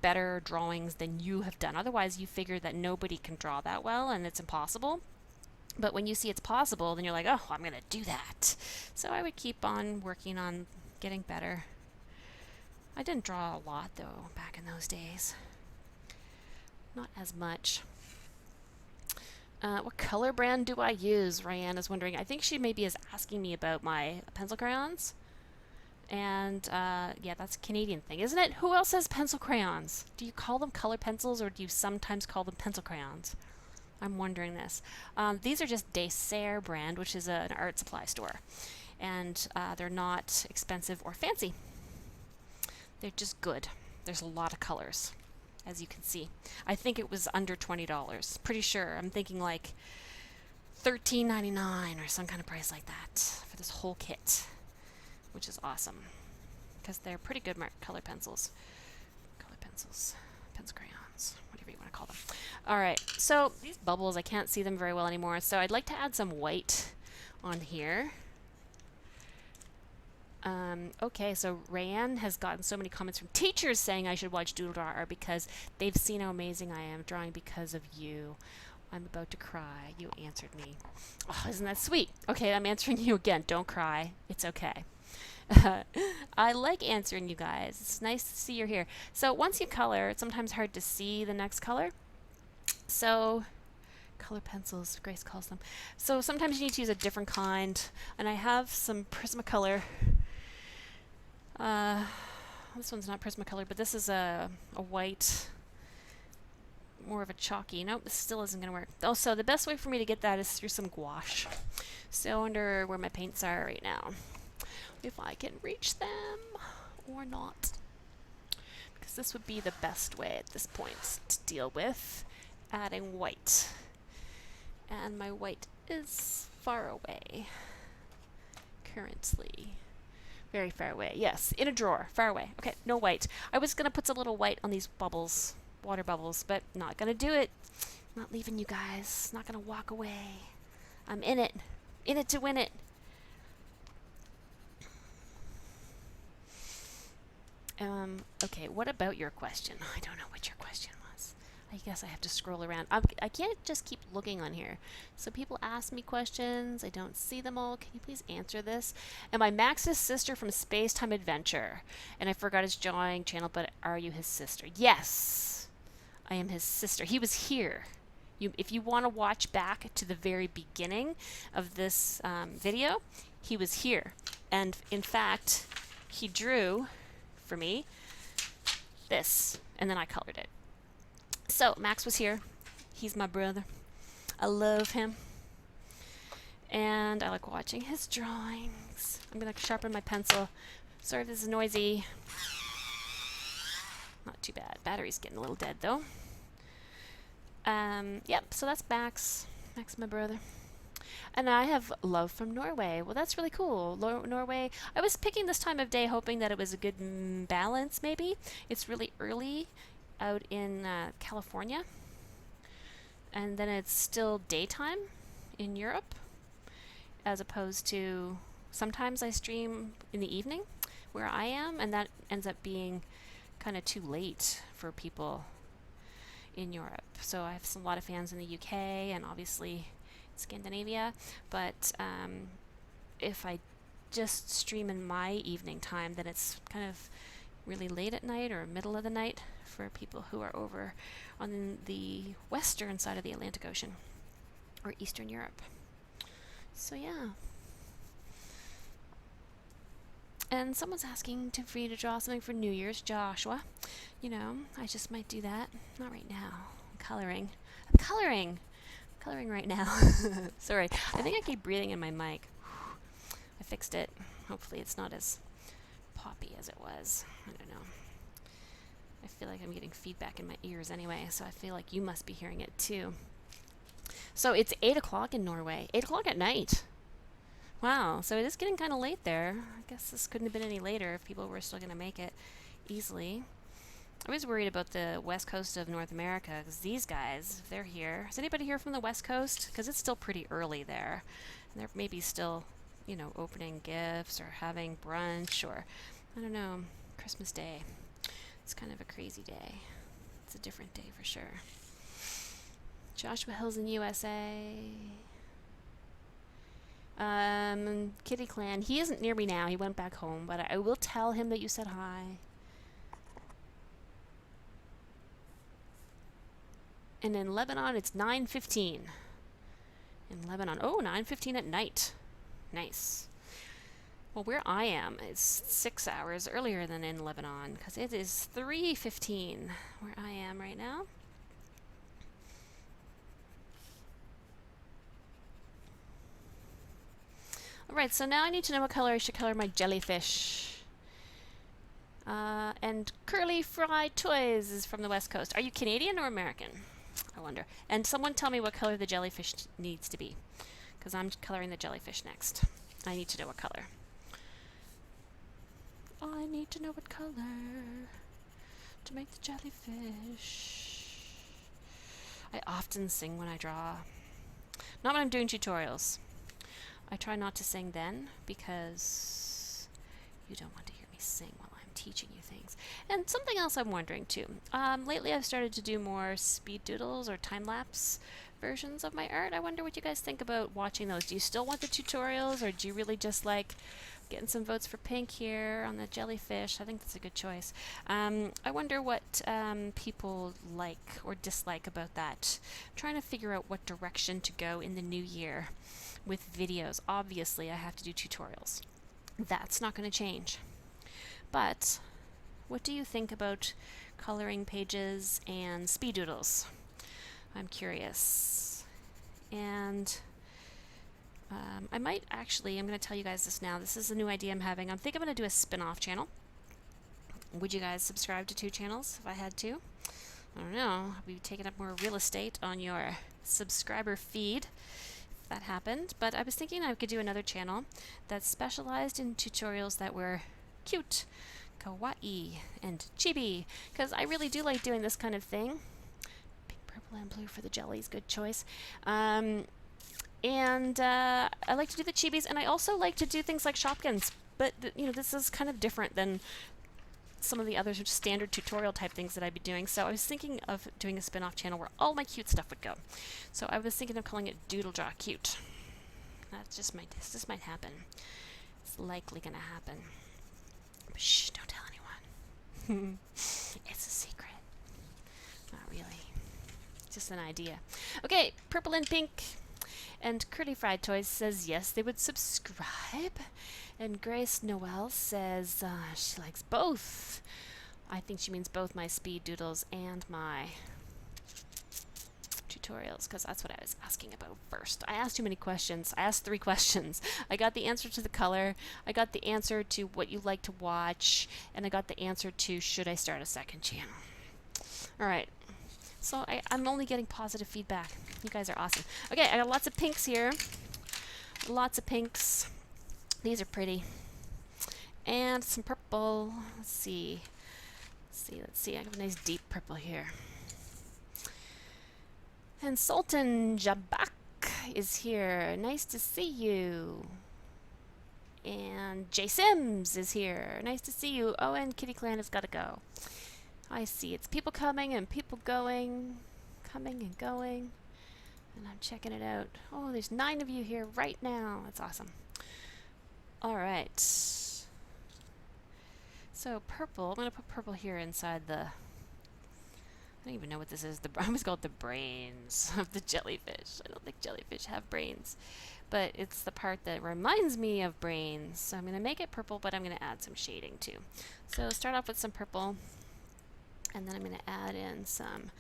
better drawings than you have done. Otherwise, you figure that nobody can draw that well and it's impossible. But when you see it's possible, then you're like, oh, I'm going to do that. So I would keep on working on getting better. I didn't draw a lot, though, back in those days. Not as much. What color brand do I use? Ryan is wondering. I think she maybe is asking me about my pencil crayons. And yeah, that's a Canadian thing, isn't it? Who else has pencil crayons? Do you call them color pencils, or do you sometimes call them pencil crayons? I'm wondering this. These are just Desser brand, which is an art supply store. And they're not expensive or fancy. They're just good. There's a lot of colors, as you can see. I think it was under $20. Pretty sure. I'm thinking like $13.99 or some kind of price like that for this whole kit, which is awesome. because they're pretty good color pencils. Color pencils, pencil crayons, whatever you want to call them. All right, so these bubbles, I can't see them very well anymore, so I'd like to add some white on here. Okay, so Rayanne has gotten so many comments from teachers saying I should watch DoodleDrawArt because they've seen how amazing I am drawing because of you. I'm about to cry. You answered me. Oh, isn't that sweet? Okay, I'm answering you again. Don't cry. It's okay. I like answering you guys. It's nice to see you're here. So once you color, it's sometimes hard to see the next color. So color pencils, Grace calls them. So sometimes you need to use a different kind. And I have some Prismacolor. This one's not Prismacolor, but this is a white, more of a chalky. Nope, this still isn't going to work. Also, the best way for me to get that is through some gouache. So I wonder where my paints are right now. If I can reach them or not. Because this would be the best way at this point to deal with adding white. And my white is far away currently. Very far away. Yes, in a drawer. Far away. Okay, no white. I was going to put some little white on these bubbles, water bubbles, but not going to do it. Not leaving you guys. Not going to walk away. I'm in it. In it to win it. Okay, what about your question? I don't know what your question was. I guess I have to scroll around. I can't just keep looking on here. So people ask me questions. I don't see them all. Can you please answer this? Am I Max's sister from Space Time Adventure? And I forgot his drawing channel, but are you his sister? Yes, I am his sister. He was here. If you want to watch back to the very beginning of this video, he was here. And in fact, he drew for me this, and then I colored it. So Max was here. He's my brother. I love him. And I like watching his drawings. I'm going to sharpen my pencil. Sorry if this is noisy. Not too bad. Battery's getting a little dead though. Yep, so that's Max. Max, my brother. And I have love from Norway. Well, that's really cool. Norway. I was picking this time of day hoping that it was a good balance, maybe. It's really early out in California. And then it's still daytime in Europe, as opposed to sometimes I stream in the evening where I am, and that ends up being kind of too late for people in Europe. So I have a lot of fans in the UK and obviously Scandinavia, but if I just stream in my evening time, then it's kind of really late at night or middle of the night for people who are over on the western side of the Atlantic Ocean or Eastern Europe. So yeah. And someone's asking for you to draw something for New Year's, Joshua. You know, I just might do that. Not right now. I'm coloring. I'm coloring right now. Sorry. I think I keep breathing in my mic. I fixed it. Hopefully it's not as poppy as it was. I don't know. I feel like I'm getting feedback in my ears anyway, so I feel like you must be hearing it too. So it's 8 o'clock in Norway. 8 o'clock at night. Wow, so it is getting kind of late there. I guess this couldn't have been any later if people were still going to make it easily. I was worried about the west coast of North America, because these guys, if they're here. Is anybody here from the west coast? Because it's still pretty early there. And they're maybe still, you know, opening gifts or having brunch or, I don't know, Christmas Day. It's kind of a crazy day. It's a different day for sure. Joshua Hill's in USA. Kitty Clan. He isn't near me now. He went back home, but I will tell him that you said hi. And in Lebanon, it's 9:15. In Lebanon. Oh, 9:15 at night. Nice. Well, where I am, it's 6 hours earlier than in Lebanon, because it is 3:15 where I am right now. Alright, so now I need to know what color I should color my jellyfish. And Curly Fry Toys is from the West Coast. Are you Canadian or American? I wonder. And someone tell me what color the jellyfish needs to be, because I'm coloring the jellyfish next. I need to know what color. I need to know what color to make the jellyfish. I often sing when I draw. Not when I'm doing tutorials. I try not to sing then because you don't want to hear me sing while I'm teaching you things. And something else I'm wondering too. Lately I've started to do more speed doodles or time-lapse versions of my art. I wonder what you guys think about watching those. Do you still want the tutorials, or do you really just like getting some votes for pink here on the jellyfish? I think that's a good choice. I wonder what people like or dislike about that. I'm trying to figure out what direction to go in the new year with videos. Obviously, I have to do tutorials. That's not going to change. But what do you think about coloring pages and speed doodles? I'm curious. And I might actually, I'm going to tell you guys this now. This is a new idea I'm having. I think I'm going to do a spin-off channel. Would you guys subscribe to 2 channels if I had to? I don't know. I'd be taking up more real estate on your subscriber feed if that happened. But I was thinking I could do another channel that's specialized in tutorials that were cute, kawaii, and chibi. Because I really do like doing this kind of thing. Pink, purple, and blue for the jellies. Good choice. And I like to do the chibis, and I also like to do things like Shopkins. But, you know, this is kind of different than some of the other standard tutorial type things that I'd be doing. So I was thinking of doing a spin-off channel where all my cute stuff would go. So I was thinking of calling it DoodleDrawCute. That just might happen. It's likely going to happen. But shh, don't tell anyone. It's a secret. Not really. Just an idea. Okay, purple and pink. And Curly Fried Toys says yes, they would subscribe. And Grace Noel says she likes both. I think she means both my speed doodles and my tutorials, because that's what I was asking about first. I asked too many questions. I asked 3 questions. I got the answer to the color, I got the answer to what you like to watch, and I got the answer to should I start a second channel. Alright. So I'm only getting positive feedback. You guys are awesome. Okay, I got lots of pinks here. Lots of pinks. These are pretty. And some purple. Let's see. Let's see. I have a nice deep purple here. And Sultan Jabak is here. Nice to see you. And Jay Sims is here. Nice to see you. Oh, and Kitty Clan has got to go. I see. It's people coming and people going. Coming and going. And I'm checking it out. Oh, there's 9 of you here right now. That's awesome. Alright. So purple. I'm going to put purple here inside the... I don't even know what this is. I always call it the brains of the jellyfish. I don't think jellyfish have brains. But it's the part that reminds me of brains. So I'm going to make it purple, but I'm going to add some shading too. So start off with some purple. And then I'm going to add in some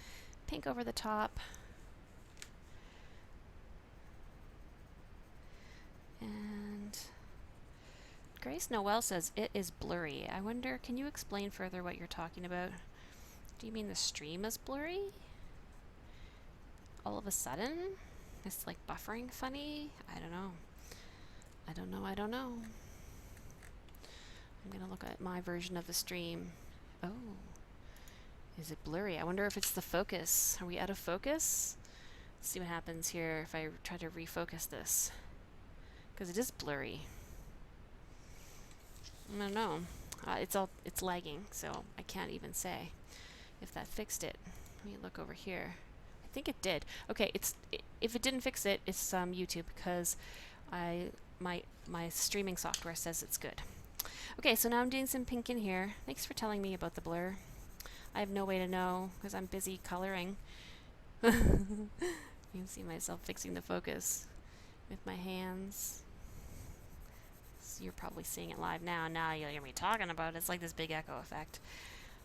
pink over the top. And Grace Noel says it is blurry. I wonder, can you explain further what you're talking about? Do you mean the stream is blurry? All of a sudden? It's like buffering funny? I don't know. I don't know. I'm going to look at my version of the stream. Oh. Is it blurry? I wonder if it's the focus. Are we out of focus? Let's see what happens here if I try to refocus this. Because it is blurry. I don't know. It's lagging, so I can't even say if that fixed it. Let me look over here. I think it did. Okay, if it didn't fix it, it's YouTube, because my streaming software says it's good. Okay, so now I'm doing some pink in here. Thanks for telling me about the blur. I have no way to know because I'm busy coloring. You can see myself fixing the focus with my hands. So you're probably seeing it live now. Now you'll hear me talking about it. It's like this big echo effect.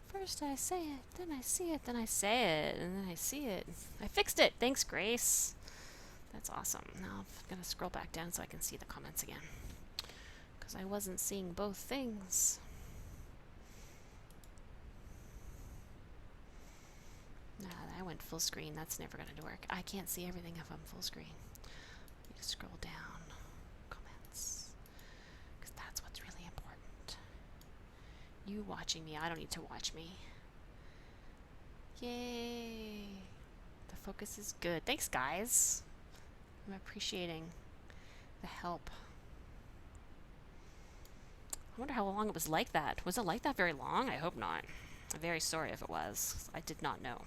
First I say it, then I see it, then I say it, and then I see it. I fixed it! Thanks, Grace! That's awesome. Now I'm going to scroll back down so I can see the comments again. Because I wasn't seeing both things. I went full screen. That's never going to work. I can't see everything if I'm full screen. Let me scroll down. Comments. Because that's what's really important. You watching me. I don't need to watch me. Yay. The focus is good. Thanks, guys. I'm appreciating the help. I wonder how long it was like that. Was it like that very long? I hope not. I'm very sorry if it was. I did not know.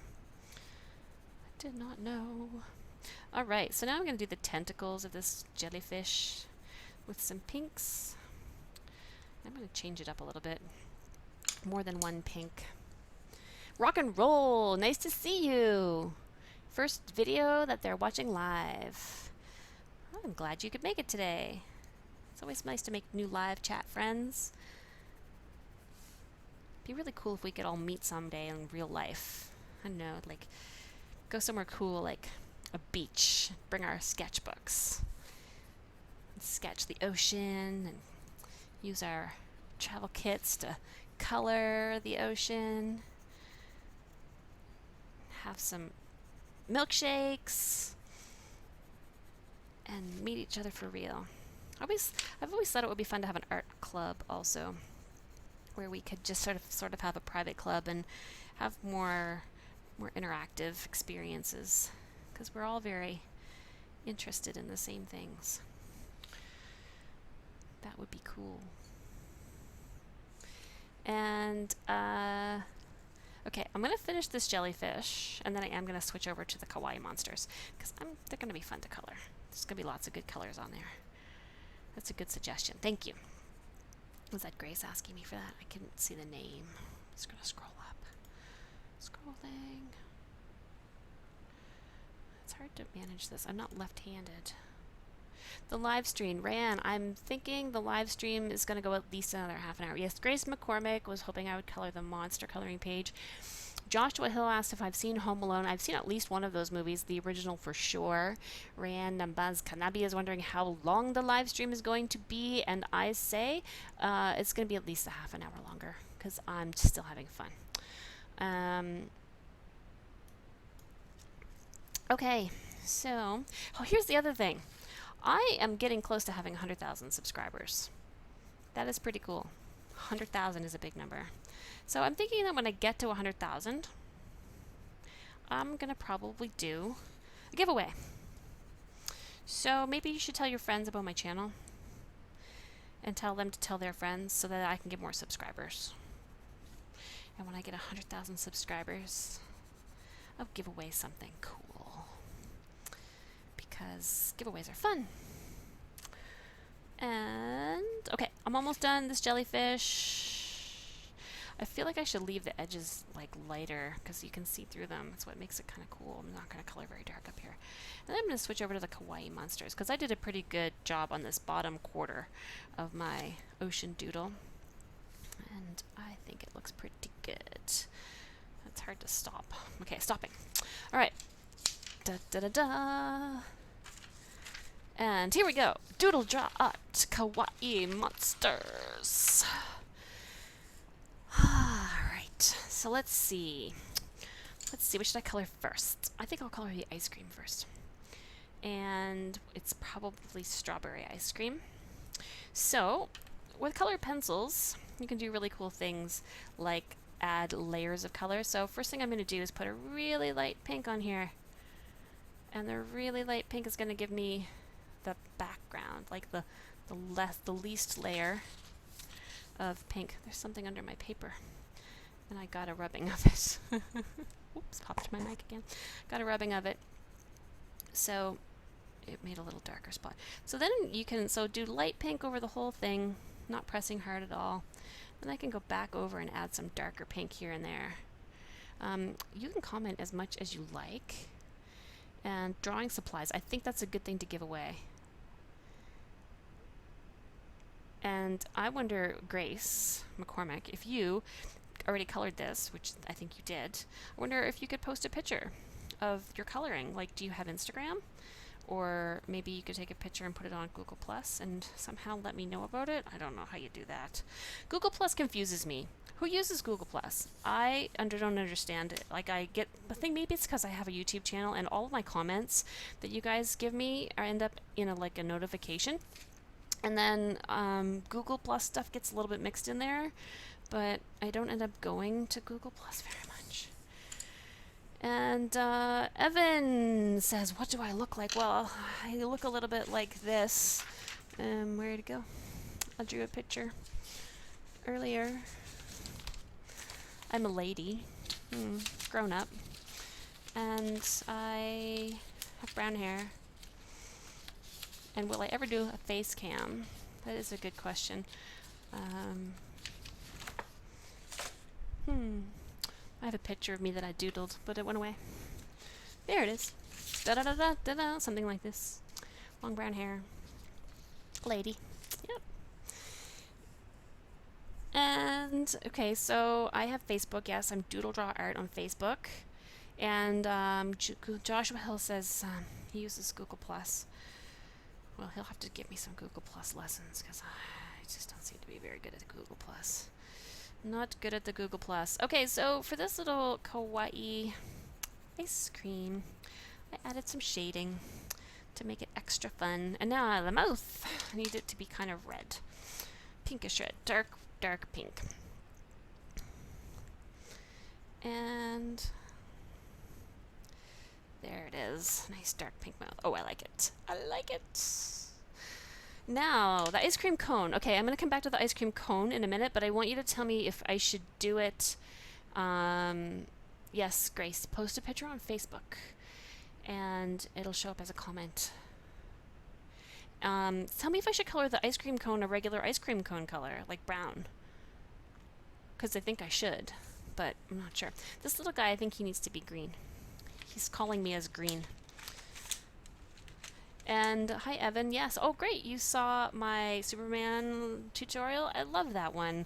I did not know. Alright, so now I'm going to do the tentacles of this jellyfish with some pinks. I'm going to change it up a little bit. More than one pink. Rock and roll! Nice to see you! First video that they're watching live. Well, I'm glad you could make it today. It's always nice to make new live chat friends. It'd be really cool if we could all meet someday in real life. I don't know, like, go somewhere cool, like a beach. Bring our sketchbooks. Sketch the ocean and use our travel kits to color the ocean. Have some milkshakes and meet each other for real. I've always thought it would be fun to have an art club also, where we could just sort of have a private club and have more interactive experiences, because we're all very interested in the same things. That would be cool. And okay, I'm gonna finish this jellyfish, and then I am gonna switch over to the Kawaii Monsters, because they're gonna be fun to color. There's gonna be lots of good colors on there. That's a good suggestion. Thank you. Was that Grace asking me for that? I couldn't see the name. I'm just gonna scroll up. Scrolling. It's hard to manage this. I'm not left-handed. The live stream ran. I'm thinking the live stream is going to go at least another half an hour. Yes, Grace McCormick was hoping I would color the monster coloring page. Joshua Hill asked if I've seen Home Alone. I've seen at least one of those movies, the original for sure. Ryan Nambaz Kanabi is wondering how long the live stream is going to be, and I say it's going to be at least a half an hour longer, because I'm still having fun. Okay, so here's the other thing. I am getting close to having 100,000 subscribers. That is pretty cool. 100,000 is a big number. So I'm thinking that when I get to 100,000, I'm going to probably do a giveaway. So maybe you should tell your friends about my channel and tell them to tell their friends so that I can get more subscribers. And when I get 100,000 subscribers, I'll give away something cool. Because giveaways are fun. And okay, I'm almost done this jellyfish. I feel like I should leave the edges like lighter because you can see through them. That's what makes it kind of cool. I'm not going to color very dark up here. And then I'm going to switch over to the Kawaii Monsters because I did a pretty good job on this bottom quarter of my ocean doodle. And I think it looks pretty good. That's hard to stop. Okay, stopping. All right. Da da da da. And here we go. DoodleDrawArt Kawaii Monsters. Alright, so let's see. What should I color first? I think I'll color the ice cream first. And it's probably strawberry ice cream. So, with colored pencils, you can do really cool things like add layers of color. So first thing I'm going to do is put a really light pink on here. And the really light pink is going to give me the background, like the least layer of pink. There's something under my paper, and I got a rubbing of it. Oops, popped my mic again. Got a rubbing of it, so it made a little darker spot. So then you can do light pink over the whole thing, not pressing hard at all. Then I can go back over and add some darker pink here and there. You can comment as much as you like. And drawing supplies, I think that's a good thing to give away. And I wonder, Grace McCormick, if you already colored this, which I think you did, I wonder if you could post a picture of your coloring. Like, do you have Instagram? Or maybe you could take a picture and put it on Google Plus and somehow let me know about it. I don't know how you do that. Google Plus confuses me. Who uses Google Plus? I don't understand it. Like, I get the thing. Maybe it's because I have a YouTube channel and all of my comments that you guys give me end up in a notification, and then Google Plus stuff gets a little bit mixed in there. but I don't end up going to Google Plus very much. And Evan says, what do I look like? Well, I look a little bit like this. Where'd it go? I drew a picture earlier. I'm a lady, grown up, and I have brown hair. And will I ever do a face cam? That is a good question. I have a picture of me that I doodled, but it went away. There it is. Da-da-da-da-da-da, something like this. Long brown hair. Lady. Yep. And, okay, so I have Facebook. Yes, I'm DoodleDrawArt on Facebook. And Joshua Hill says he uses Google+. Well, he'll have to give me some Google Plus lessons, because I just don't seem to be very good at Google Plus. Not good at the Google Plus. Okay, so for this little kawaii ice cream, I added some shading to make it extra fun. And now the mouth, I need it to be kind of red. Pinkish red. Dark, dark pink. And there it is. Nice dark pink mouth. Oh, I like it. I like it. Now, the ice cream cone. Okay, I'm going to come back to the ice cream cone in a minute, but I want you to tell me if I should do it. Yes, Grace, post a picture on Facebook, and it'll show up as a comment. Tell me if I should color the ice cream cone a regular ice cream cone color, like brown. Because I think I should, but I'm not sure. This little guy, I think he needs to be green. He's calling me as green. And hi, Evan. Yes. Oh, great. You saw my Superman tutorial. I love that one.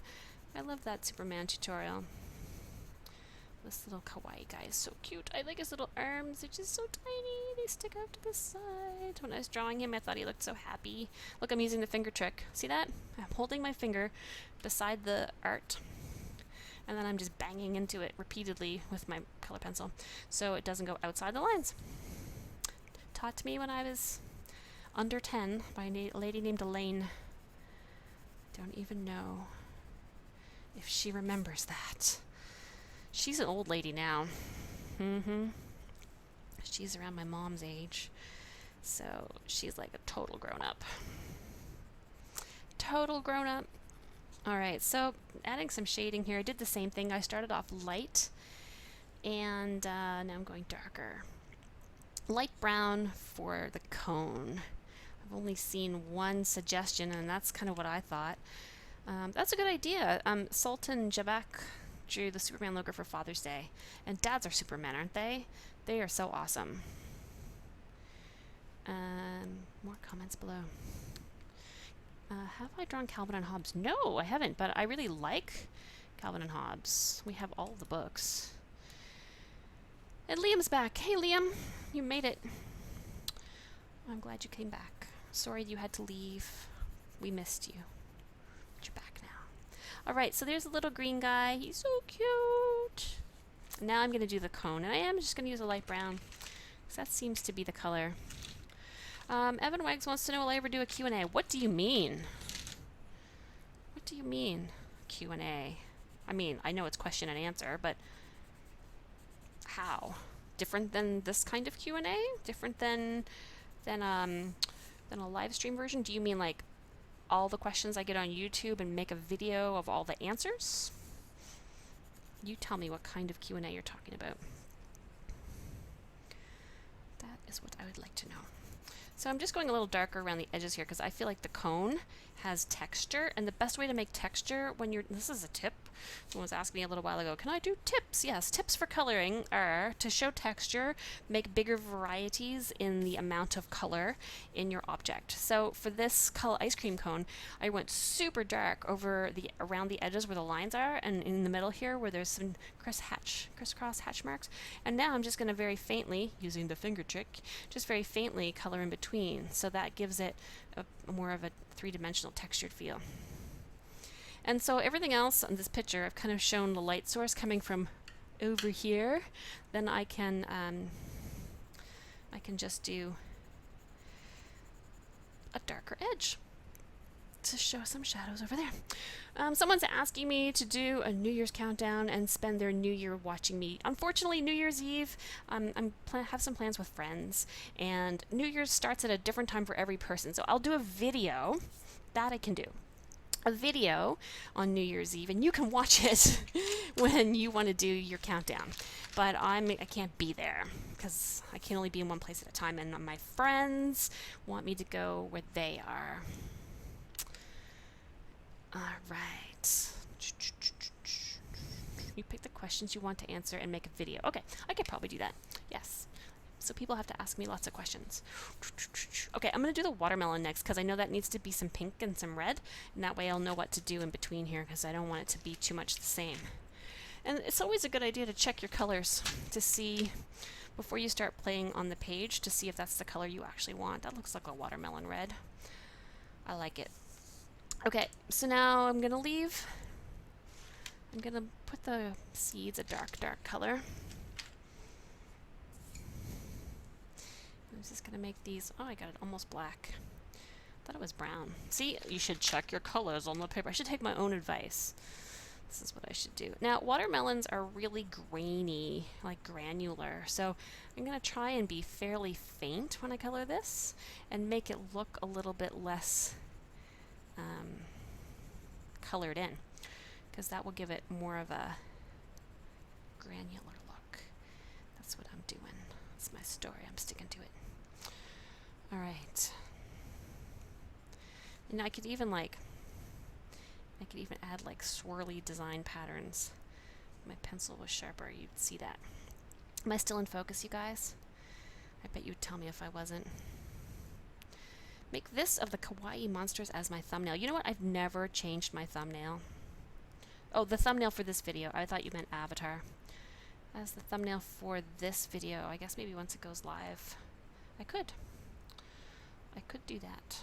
I love that Superman tutorial. This little kawaii guy is so cute. I like his little arms. They're just so tiny. They stick out to the side. When I was drawing him, I thought he looked so happy. Look, I'm using the finger trick. See that? I'm holding my finger beside the art. And then I'm just banging into it repeatedly with my color pencil so it doesn't go outside the lines. Taught to me when I was under 10 by a lady named Elaine. Don't even know if she remembers that. She's an old lady now. She's around my mom's age. So she's like a total grown-up. Total grown-up. Alright, so adding some shading here. I did the same thing. I started off light, and now I'm going darker. Light brown for the cone. I've only seen one suggestion, and that's kind of what I thought. That's a good idea. Sultan Jabak drew the Superman logo for Father's Day. And dads are Supermen, aren't they? They are so awesome. More comments below. Have I drawn Calvin and Hobbes? No, I haven't, but I really like Calvin and Hobbes. We have all the books. And Liam's back. Hey, Liam. You made it. I'm glad you came back. Sorry you had to leave. We missed you. But you're back now. Alright, so there's a little green guy. He's so cute. Now I'm going to do the cone. And I am just going to use a light brown, because that seems to be the color. Evan Wags wants to know, will I ever do a Q&A? What do you mean? What do you mean, Q&A? I mean, I know it's question and answer, but how? Different than this kind of Q&A? Different than a live stream version? Do you mean like all the questions I get on YouTube and make a video of all the answers? You tell me what kind of Q&A you're talking about. That is what I would like to know. So I'm just going a little darker around the edges here because I feel like the cone has texture, and the best way to make texture when you're, this is a tip, someone was asking me a little while ago, can I do tips? Yes, tips for coloring are to show texture, make bigger varieties in the amount of color in your object. So for this color ice cream cone, I went super dark over the around the edges where the lines are, and in the middle here where there's some crisscross hatch marks. And now I'm just going to very faintly, using the finger trick, just very faintly color in between. So that gives it a more of a three-dimensional textured feel. And so everything else on this picture, I've kind of shown the light source coming from over here. Then I can just do a darker edge. to show some shadows over there. Someone's asking me to do a New Year's countdown and spend their New Year watching me. Unfortunately, New Year's Eve, have some plans with friends, and New Year's starts at a different time for every person. So I'll do a video that I can do. A video on New Year's Eve, and you can watch it when you want to do your countdown. But I can't be there because I can only be in one place at a time, and my friends want me to go where they are. All right. You pick the questions you want to answer and make a video. Okay, I could probably do that. Yes. So people have to ask me lots of questions. Okay, I'm going to do the watermelon next because I know that needs to be some pink and some red. And that way I'll know what to do in between here because I don't want it to be too much the same. And it's always a good idea to check your colors to see, before you start playing on the page, to see if that's the color you actually want. That looks like a watermelon red. I like it. Okay, so now I'm going to leave. I'm going to put the seeds a dark color. I'm just going to make these, oh, I got it almost black. Thought it was brown. See, you should check your colors on the paper. I should take my own advice. This is what I should do. Now, watermelons are really grainy, like granular. So I'm going to try and be fairly faint when I color this and make it look a little bit less colored in, because that will give it more of a granular look. That's what I'm doing. That's my story. I'm sticking to it. All right. And I could even add like swirly design patterns. If my pencil was sharper, you'd see that. Am I still in focus, you guys? I bet you'd tell me if I wasn't. Make this of the Kawaii Monsters as my thumbnail. You know what? I've never changed my thumbnail. Oh, the thumbnail for this video. I thought you meant avatar. As the thumbnail for this video. I guess maybe once it goes live. I could do that.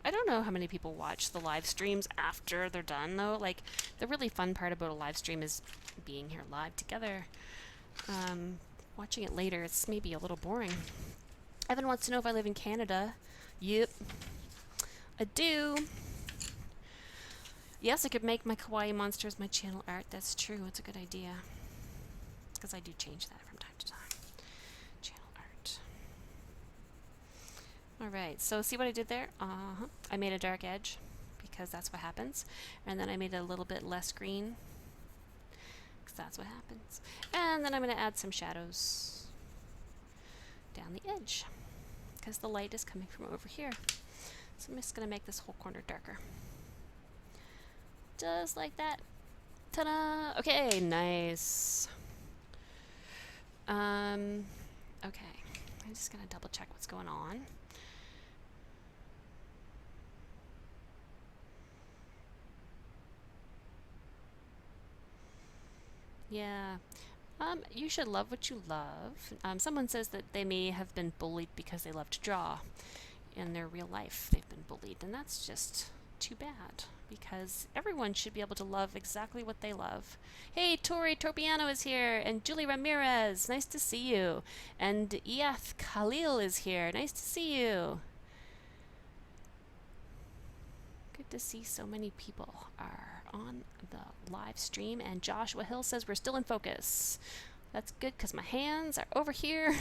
I don't know how many people watch the live streams after they're done, though. Like, the really fun part about a live stream is being here live together. Watching it later, it's maybe a little boring. Evan wants to know if I live in Canada. Yep, I do. Yes, I could make my Kawaii Monsters my channel art. That's true. It's a good idea. Because I do change that from time to time. Channel art. Alright, so see what I did there? I made a dark edge because that's what happens. And then I made it a little bit less green because that's what happens. And then I'm going to add some shadows down the edge because the light is coming from over here. So I'm just going to make this whole corner darker. Just like that. Ta-da! Okay, nice. Okay. I'm just going to double check what's going on. Yeah. You should love what you love. Someone says that they may have been bullied because they love to draw. In their real life, they've been bullied, and that's just too bad, because everyone should be able to love exactly what they love. Hey, Tori Torpiano is here, and Julie Ramirez, nice to see you. And Iath Khalil is here, nice to see you. Good to see so many people are on the live stream, and Joshua Hill says we're still in focus. That's good because my hands are over here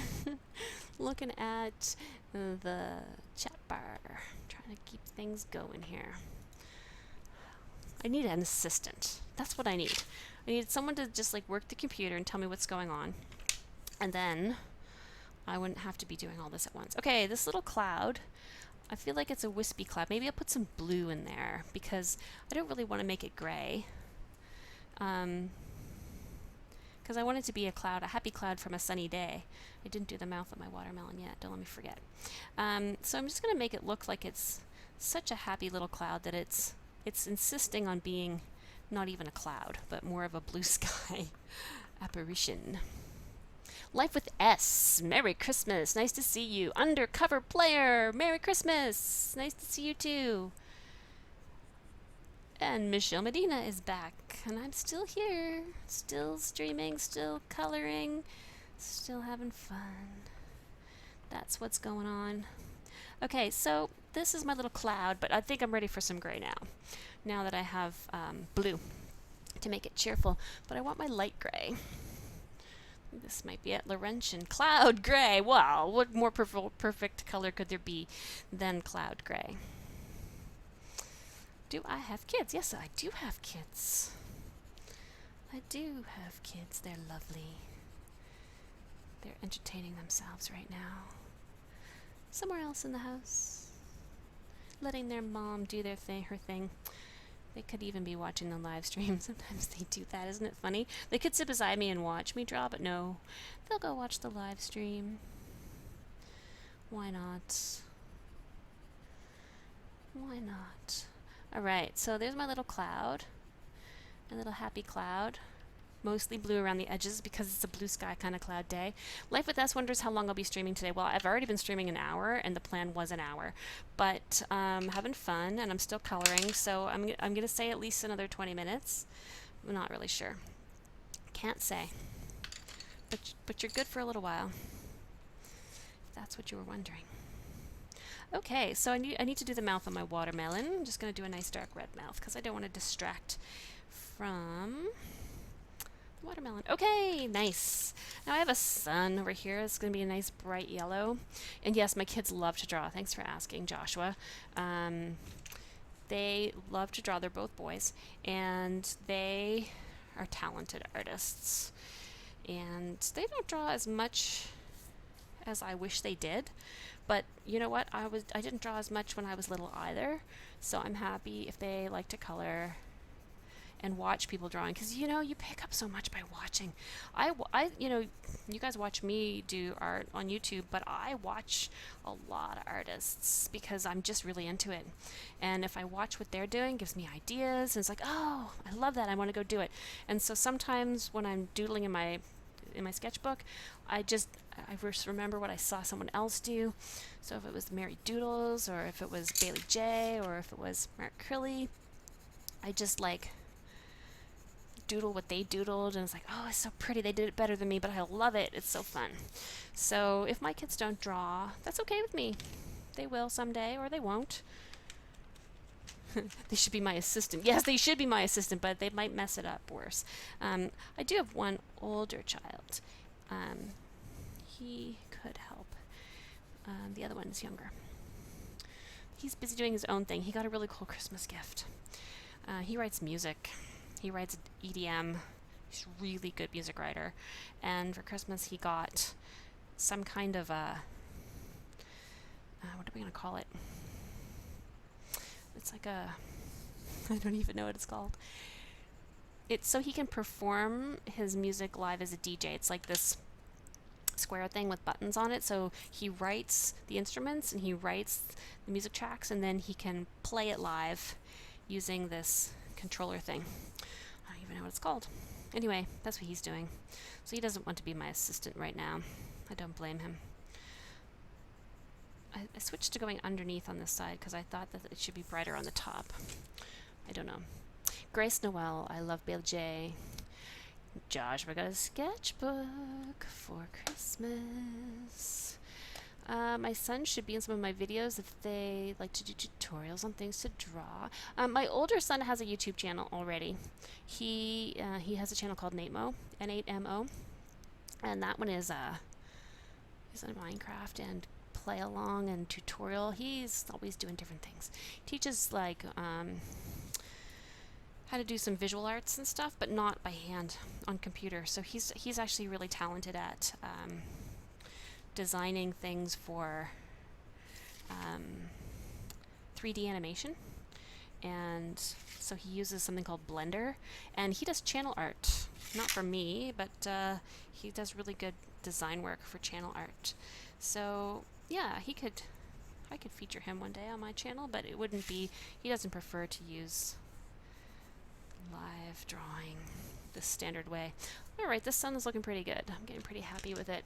looking at the chat bar, trying to keep things going here. I need an assistant. That's what I need. I need someone to just like work the computer and tell me what's going on. And then I wouldn't have to be doing all this at once. Okay, this little cloud, I feel like it's a wispy cloud. Maybe I'll put some blue in there because I don't really want to make it gray. Because I want it to be a cloud, a happy cloud from a sunny day. I didn't do the mouth of my watermelon yet. Don't let me forget. So I'm just going to make it look like it's such a happy little cloud that it's insisting on being not even a cloud, but more of a blue sky apparition. Life with S. Merry Christmas. Nice to see you. Undercover Player. Merry Christmas. Nice to see you too. And Michelle Medina is back, and I'm still here, still streaming, still coloring, still having fun. That's what's going on. Okay, so this is my little cloud, but I think I'm ready for some gray now. Now that I have blue to make it cheerful, but I want my light gray. This might be it. Laurentian cloud gray. Wow, what more perfect color could there be than cloud gray? Do I have kids? Yes, I do have kids. I do have kids. They're lovely. They're entertaining themselves right now. Somewhere else in the house. Letting their mom do their thing, her thing. They could even be watching the live stream. Sometimes they do that. Isn't it funny? They could sit beside me and watch me draw, but no. They'll go watch the live stream. Why not? Why not? Alright, so there's my little cloud. A little happy cloud. Mostly blue around the edges because it's a blue sky kind of cloud day. Life with S wonders how long I'll be streaming today. Well, I've already been streaming an hour, and the plan was an hour. But having fun, and I'm still coloring, so I'm going to say at least another 20 minutes. I'm not really sure. Can't say. But you're good for a little while. If that's what you were wondering. Okay, so I need to do the mouth on my watermelon. I'm just going to do a nice dark red mouth because I don't want to distract from watermelon. Okay, nice. Now I have a sun over here. It's going to be a nice bright yellow. And yes, my kids love to draw. Thanks for asking, Joshua. They love to draw. They're both boys. And they are talented artists. And they don't draw as much as I wish they did. But you know what? I didn't draw as much when I was little either. So I'm happy if they like to color and watch people drawing, because you know, you pick up so much by watching. You know, you guys watch me do art on YouTube, but I watch a lot of artists because I'm just really into it. And if I watch what they're doing, it gives me ideas, and it's like, oh, I love that, I want to go do it. And so sometimes when I'm doodling in my sketchbook, I just remember what I saw someone else do. So if it was Mary Doodles, or if it was Bailey J, or if it was Mark Crilly, I just like doodle what they doodled, and it's like, oh, it's so pretty, they did it better than me, but I love it, it's so fun. So if my kids don't draw, that's okay with me. They will someday, or they won't. They should be my assistant. Yes, they should be my assistant, but they might mess it up worse. I do have one older child. He could help. The other one is younger. He's busy doing his own thing. He got a really cool Christmas gift. He writes music. He writes EDM. He's a really good music writer. And for Christmas, he got some kind of a... what are we going to call it? It's like a... I don't even know what it's called. It's so he can perform his music live as a DJ. It's like this square thing with buttons on it. So he writes the instruments and he writes the music tracks, and then he can play it live using this controller thing. I don't even know what it's called. Anyway, that's what he's doing. So he doesn't want to be my assistant right now. I don't blame him. I switched to going underneath on this side because I thought that it should be brighter on the top. I don't know. Grace Noel, I love Bailey J. Josh, we got a sketchbook for Christmas. My son should be in some of my videos if they like to do tutorials on things to draw. My older son has a YouTube channel already. He has a channel called Natemo, N8MO, and that one is he's on Minecraft and play along and tutorial. He's always doing different things. He teaches like how to do some visual arts and stuff, but not by hand on computer. So he's actually really talented at designing things for 3D animation. And so he uses something called Blender, and he does channel art, not for me, but he does really good design work for channel art. So yeah, I could feature him one day on my channel, but it wouldn't be, he doesn't prefer to use live drawing the standard way. Alright, this sun is looking pretty good. I'm getting pretty happy with it.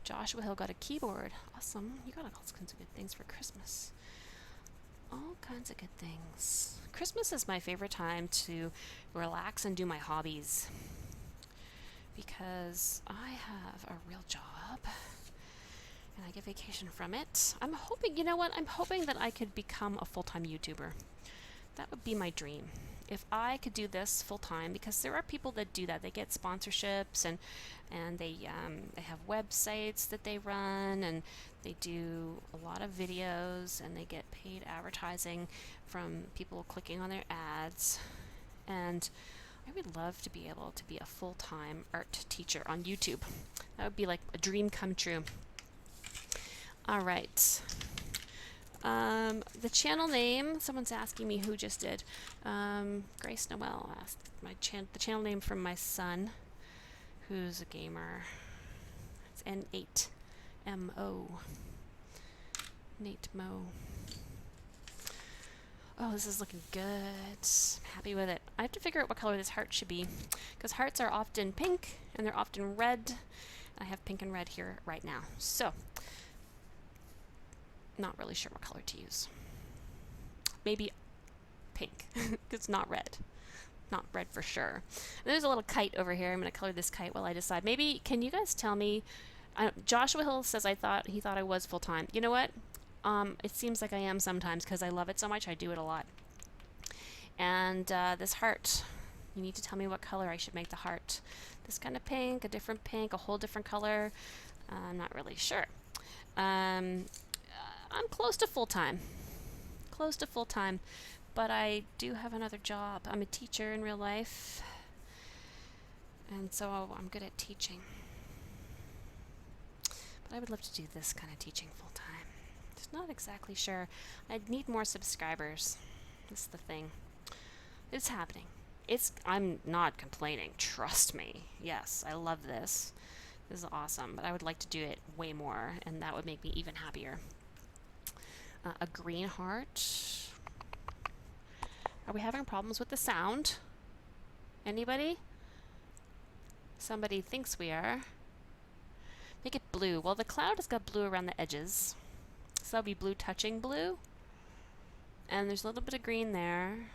Joshua Hill got a keyboard. Awesome. You got all kinds of good things for Christmas. All kinds of good things. Christmas is my favorite time to relax and do my hobbies, because I have a real job And I get vacation from it. I'm hoping, you know what? I'm hoping that I could become a full-time YouTuber. That would be my dream. If I could do this full-time, because there are people that do that. They get sponsorships and they have websites that they run, and they do a lot of videos, and they get paid advertising from people clicking on their ads. And I would love to be able to be a full-time art teacher on YouTube. That would be like a dream come true. All right. The channel name, someone's asking me who just did. Grace Noel asked the channel name from my son, who's a gamer. It's N8MO. Nate Mo. Oh, this is looking good. I'm happy with it. I have to figure out what color this heart should be, because hearts are often pink and they're often red. I have pink and red here right now. So, not really sure what color to use. Maybe pink. It's not red. Not red for sure. And there's a little kite over here. I'm going to color this kite while I decide. Maybe, can you guys tell me? Joshua Hill says he thought I was full-time. You know what? It seems like I am sometimes because I love it so much. I do it a lot. And this heart. You need to tell me what color I should make the heart. This kind of pink, a different pink, a whole different color. I'm not really sure. I'm close to full-time. Close to full-time. But I do have another job. I'm a teacher in real life. And so I'm good at teaching. But I would love to do this kind of teaching full-time. Just not exactly sure. I'd need more subscribers. That's the thing. It's happening. I'm not complaining. Trust me. Yes, I love this. This is awesome. But I would like to do it way more, and that would make me even happier. A green heart. Are we having problems with the sound? Anybody? Somebody thinks we are. Make it blue. Well, the cloud has got blue around the edges. So that'll be blue touching blue. And there's a little bit of green there.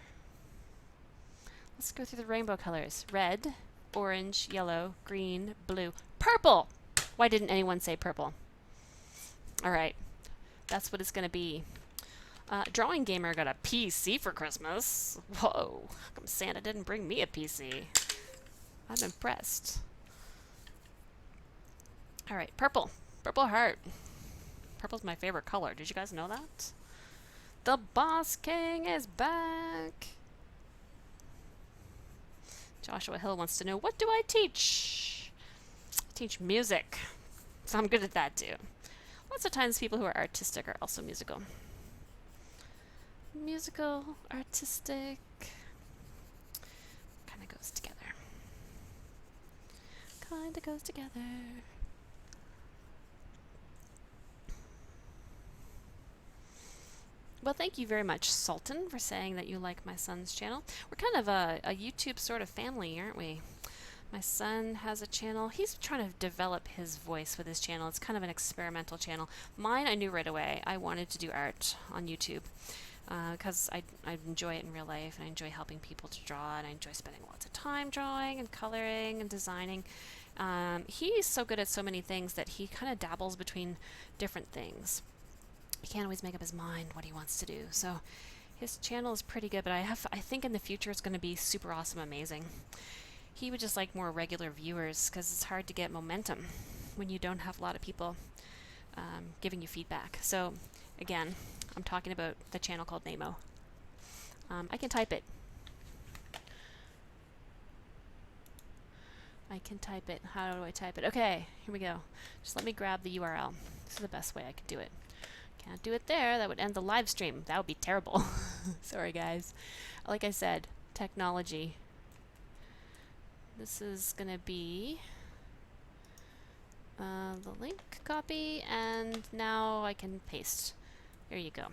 Let's go through the rainbow colors. Red, orange, yellow, green, blue, purple! Why didn't anyone say purple? Alright. That's what it's going to be. Drawing Gamer got a PC for Christmas. Whoa. How come Santa didn't bring me a PC? I'm impressed. Alright, purple. Purple heart. Purple's my favorite color. Did you guys know that? The Boss King is back. Joshua Hill wants to know, what do I teach? I teach music. So I'm good at that too. Lots of times people who are artistic are also musical. Musical, artistic, kind of goes together. Kind of goes together. Well, thank you very much, Sultan, for saying that you like my son's channel. We're kind of a YouTube sort of family, aren't we? My son has a channel. He's trying to develop his voice with his channel. It's kind of an experimental channel. Mine, I knew right away. I wanted to do art on YouTube because I enjoy it in real life, and I enjoy helping people to draw, and I enjoy spending lots of time drawing and coloring and designing. He's so good at so many things that he kind of dabbles between different things. He can't always make up his mind what he wants to do. So his channel is pretty good, but I think in the future it's going to be super awesome, amazing. He would just like more regular viewers because it's hard to get momentum when you don't have a lot of people giving you feedback. So again, I'm talking about the channel called Nemo. I can type it. I can type it. How do I type it? Okay, here we go. Just let me grab the URL. This is the best way I can do it. Can't do it there. That would end the live stream. That would be terrible. Sorry, guys. Like I said, technology. This is going to be the link copy, and now I can paste. There you go.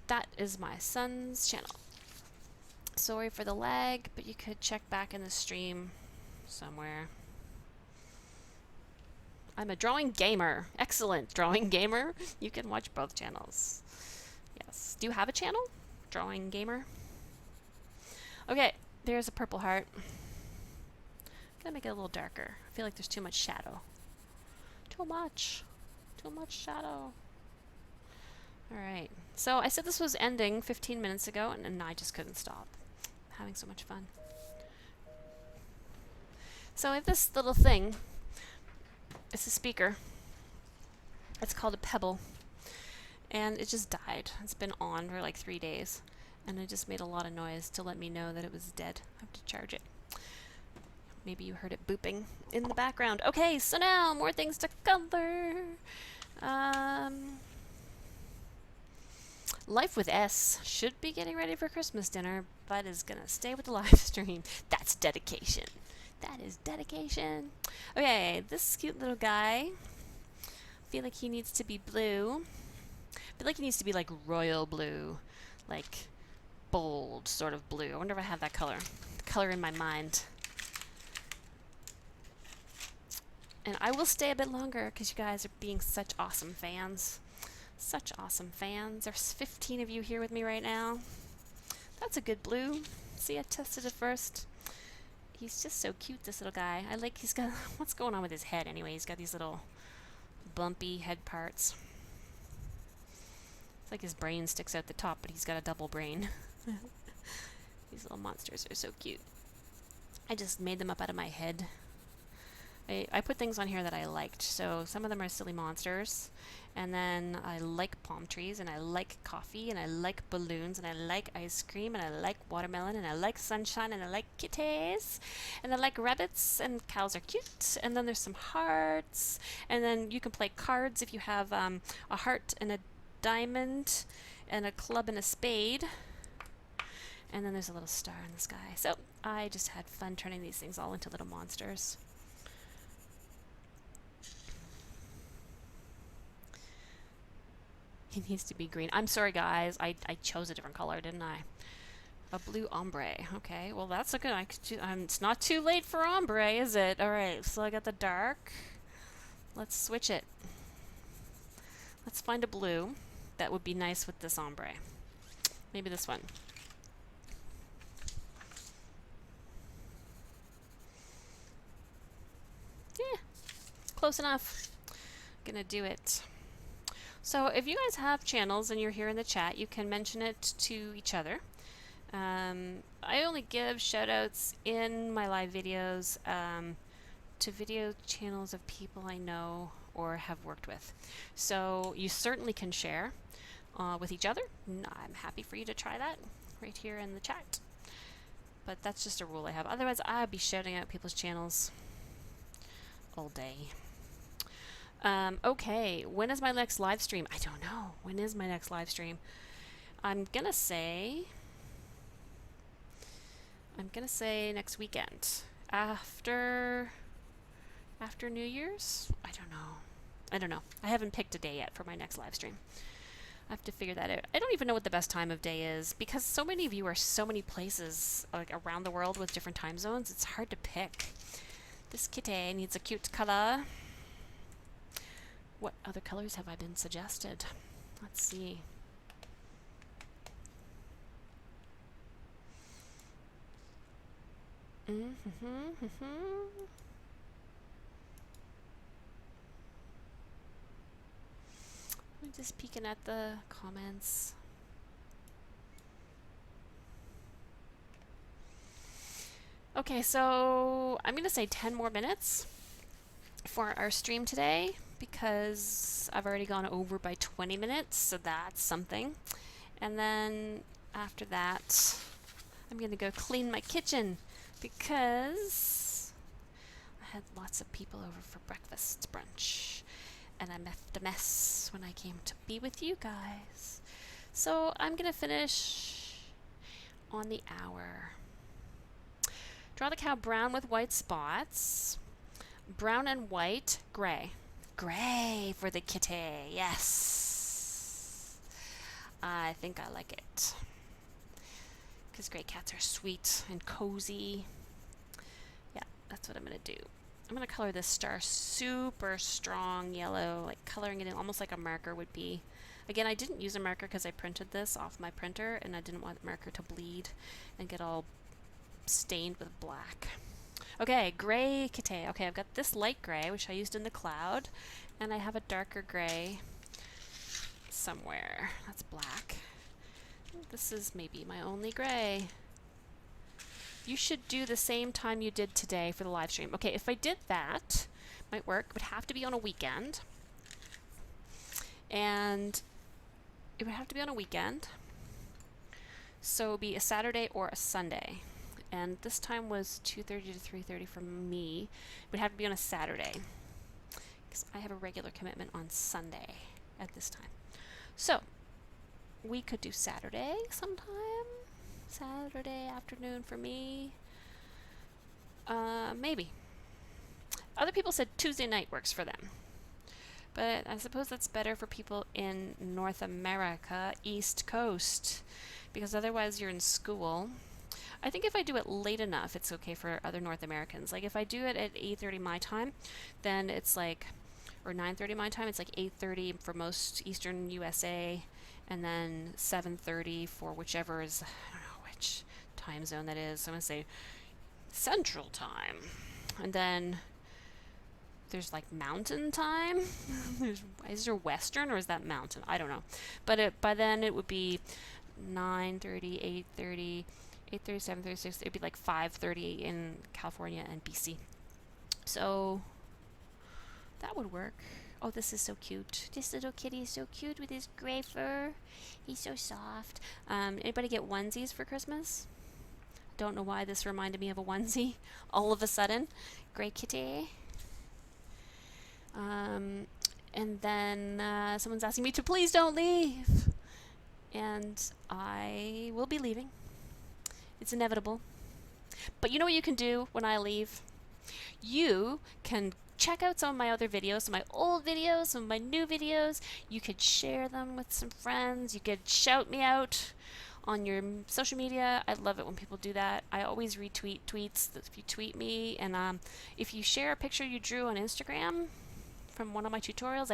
That is my son's channel. Sorry for the lag, but you could check back in the stream somewhere. I'm a drawing gamer. Excellent, drawing gamer. You can watch both channels. Yes. Do you have a channel? Drawing gamer? Okay, there's a purple heart. I'm gonna make it a little darker. I feel like there's too much shadow. Too much. Too much shadow. Alright. So I said this was ending 15 minutes ago, and I just couldn't stop. I'm having so much fun. So I have this little thing. It's a speaker. It's called a Pebble. And it just died. It's been on for like 3 days. And it just made a lot of noise to let me know that it was dead. I have to charge it. Maybe you heard it booping in the background. Okay, so now more things to color. Life with S should be getting ready for Christmas dinner, but is gonna stay with the live stream. That's dedication. That is dedication. Okay, this cute little guy. I feel like he needs to be blue. I feel like he needs to be like royal blue. Like bold sort of blue. I wonder if I have that color. The color in my mind. And I will stay a bit longer because you guys are being such awesome fans. Such awesome fans. There's 15 of you here with me right now. That's a good blue. See, I tested it first. He's just so cute, this little guy. I like, he's got, what's going on with his head anyway? He's got these little bumpy head parts. It's like his brain sticks out the top, but he's got a double brain. These little monsters are so cute. I just made them up out of my head. I put things on here that I liked. So some of them are silly monsters. And then I like palm trees, and I like coffee, and I like balloons, and I like ice cream, and I like watermelon, and I like sunshine, and I like kitties, and I like rabbits, and cows are cute. And then there's some hearts. And then you can play cards if you have a heart and a diamond and a club and a spade. And then there's a little star in the sky. So I just had fun turning these things all into little monsters. He needs to be green. I'm sorry, guys. I chose a different color, didn't I? A blue ombre. Okay, well, that's a good... it's not too late for ombre, is it? All right, so I got the dark. Let's switch it. Let's find a blue that would be nice with this ombre. Maybe this one. Yeah, close enough. Gonna do it. So if you guys have channels and you're here in the chat, you can mention it to each other. I only give shoutouts in my live videos to video channels of people I know or have worked with. So you certainly can share with each other. I'm happy for you to try that right here in the chat. But that's just a rule I have. Otherwise, I'd be shouting out people's channels all day. Okay, when is my next live stream? I don't know. When is my next live stream? I'm gonna say next weekend. After New Year's? I don't know. I haven't picked a day yet for my next live stream. I have to figure that out. I don't even know what the best time of day is because so many of you are so many places like around the world with different time zones. It's hard to pick. This kitty needs a cute color. What other colors have I been suggested? Let's see. I'm just peeking at the comments. Okay, so I'm going to say 10 more minutes for our stream today because I've already gone over by 20 minutes, so that's something. And then after that, I'm going to go clean my kitchen because I had lots of people over for breakfast, brunch, and I left a mess when I came to be with you guys. So I'm going to finish on the hour. Draw the cow brown with white spots. Brown and white, gray. Gray for the kitty, yes. I think I like it. Because gray cats are sweet and cozy. Yeah, that's what I'm going to do. I'm going to color this star super strong yellow, like coloring it in almost like a marker would be. Again, I didn't use a marker because I printed this off my printer and I didn't want the marker to bleed and get all stained with black. Okay, gray kitty. Okay, I've got this light gray, which I used in the cloud, And I have a darker gray somewhere. That's black. This is maybe my only gray. You should do the same time you did today for the live stream. Okay, if I did that, might work. It would have to be on a weekend. And it would have to be on a weekend. So it would be a Saturday or a Sunday. And this time was 2:30 to 3:30 for me. It would have to be on a Saturday, because I have a regular commitment on Sunday at this time. So we could do Saturday sometime. Saturday afternoon for me. Maybe. Other people said Tuesday night works for them. But I suppose that's better for people in North America, East Coast, because otherwise you're in school. I think if I do it late enough, it's okay for other North Americans. Like if I do it at 8:30 my time, then it's like, or 9:30 my time, it's like 8:30 for most Eastern USA, and then 7:30 for whichever is, I don't know which time zone that is. I'm going to say Central Time. And then there's like Mountain Time. Is there Western or is that Mountain? I don't know. But by then it would be 9:30, 8:30, 8:30, 7:30, 6. It'd be like 5:30 in California and BC. So that would work. Oh, this is so cute. This little kitty is so cute with his gray fur. He's so soft. Anybody get onesies for Christmas? Don't know why this reminded me of a onesie all of a sudden. Gray kitty. And then someone's asking me to please don't leave. And I will be leaving. It's inevitable. But you know what you can do when I leave? You can check out some of my other videos, some of my old videos, some of my new videos. You could share them with some friends. You could shout me out on your social media. I love it when people do that. I always retweet tweets if you tweet me. And if you share a picture you drew on Instagram from one of my tutorials,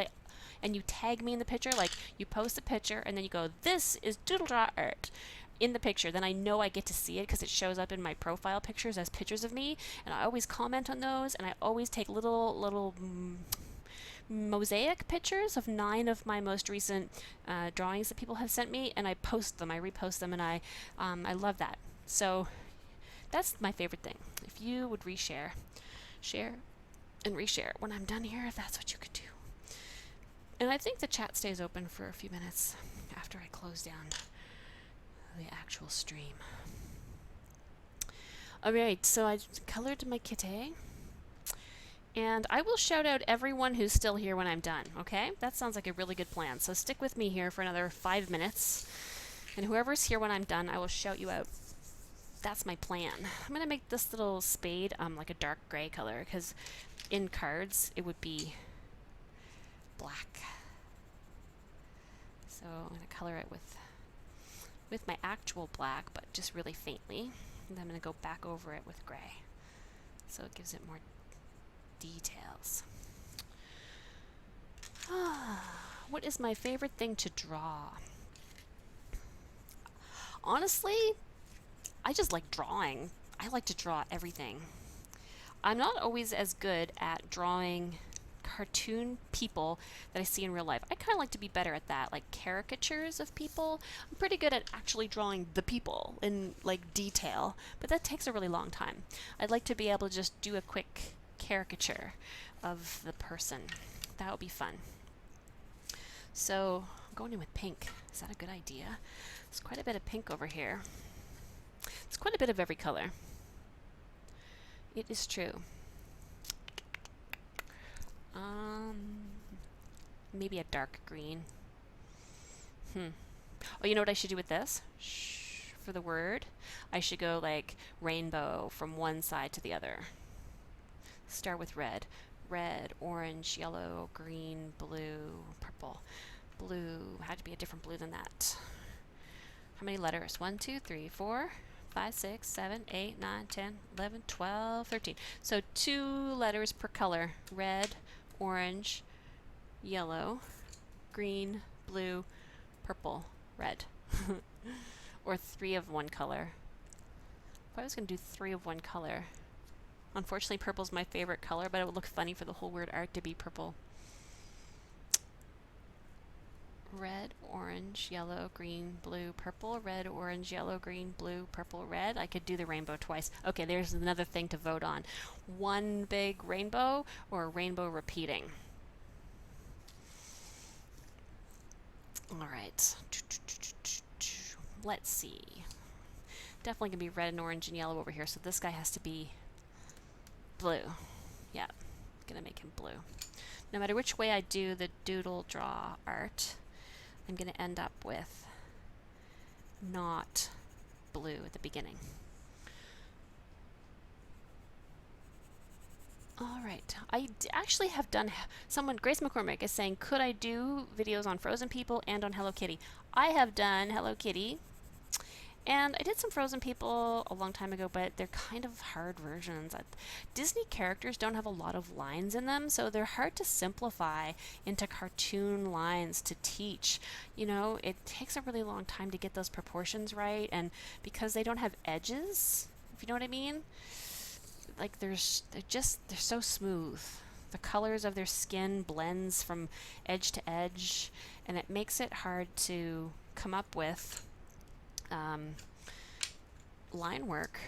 and you tag me in the picture, like you post a picture and then you go, "This is DoodleDrawArt," in the picture, then I know I get to see it because it shows up in my profile pictures as pictures of me, and I always comment on those, and I always take little mosaic pictures of 9 of my most recent drawings that people have sent me, and I post them, I repost them, and I love that. So that's my favorite thing. If you would share and reshare when I'm done here, if that's what you could do. And I think the chat stays open for a few minutes after I close down the actual stream. Alright, so I colored my kitty. And I will shout out everyone who's still here when I'm done, okay? That sounds like a really good plan. So stick with me here for another 5 minutes. And whoever's here when I'm done, I will shout you out. That's my plan. I'm going to make this little spade like a dark gray color, because in cards it would be black. So I'm going to color it with my actual black, but just really faintly. And then I'm going to go back over it with gray, so it gives it more details. What is my favorite thing to draw? Honestly, I just like drawing. I like to draw everything. I'm not always as good at drawing cartoon people that I see in real life. I kind of like to be better at that, like caricatures of people. I'm pretty good at actually drawing the people in like detail, but that takes a really long time. I'd like to be able to just do a quick caricature of the person. That would be fun. So I'm going in with pink. Is that a good idea? There's quite a bit of pink over here. It's quite a bit of every color. It is true. Maybe a dark green. Oh, you know what I should do with this? For the word, I should go like rainbow from one side to the other. Start with red. Red, orange, yellow, green, blue, purple. Blue. Had to be a different blue than that. How many letters? 1, 2, 3, 4, 5, 6, 7, 8, 9, 10, 11, 12, 13. So 2 letters per color. Red, orange, yellow, green, blue, purple, red. Or 3 of one color. If I was going to do 3 of one color. Unfortunately, purple's my favorite color, but it would look funny for the whole word art to be purple. red, orange, yellow, green, blue, purple, red, orange, yellow, green, blue, purple, red. I could do the rainbow twice. Okay, there's another thing to vote on. One big rainbow or a rainbow repeating. All right. Let's see. Definitely going to be red and orange and yellow over here, so this guy has to be blue. Yeah, going to make him blue. No matter which way I do the DoodleDrawArt, I'm going to end up with not blue at the beginning. All right, I actually have done, Grace McCormick is saying, could I do videos on Frozen People and on Hello Kitty? I have done Hello Kitty, and I did some Frozen People a long time ago, but they're kind of hard versions. Disney characters don't have a lot of lines in them, so they're hard to simplify into cartoon lines to teach. You know, it takes a really long time to get those proportions right, and because they don't have edges, if you know what I mean, like they're so smooth. The colors of their skin blends from edge to edge, and it makes it hard to come up with line work,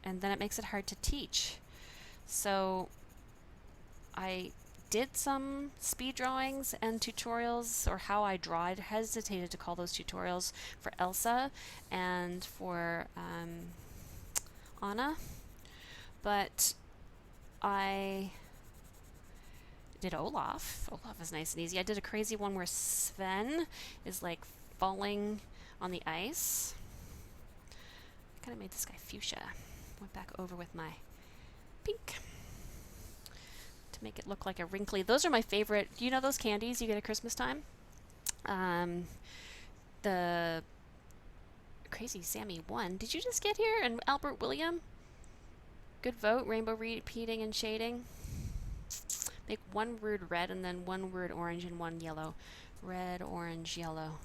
and then it makes it hard to teach. So I did some speed drawings and tutorials, or how I draw. I hesitated to call those tutorials for Elsa and for Anna, but I did Olaf. Olaf is nice and easy. I did a crazy one where Sven is like falling on the ice. I kind of made this guy fuchsia. Went back over with my pink to make it look like a wrinkly. Those are my favorite. You know those candies you get at Christmas time? The Crazy Sammy won. Did you just get here? And Albert William? Good vote. Rainbow repeating and shading. Make one word red and then one word orange and one yellow. Red, orange, yellow.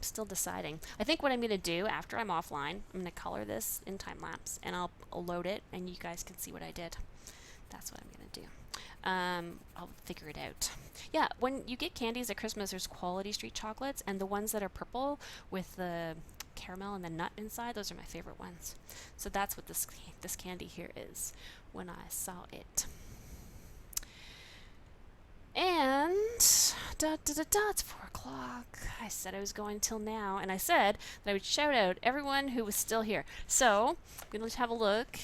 Still deciding. I think what I'm going to do after I'm offline, I'm going to color this in time lapse, and I'll load it, and you guys can see what I did. That's what I'm going to do. I'll figure it out. Yeah, when you get candies at Christmas, there's Quality Street chocolates, and the ones that are purple with the caramel and the nut inside, those are my favorite ones. So that's what this candy here is when I saw it. And it's 4 o'clock. I said I was going till now, and I said that I would shout out everyone who was still here. So I'm going to have a look,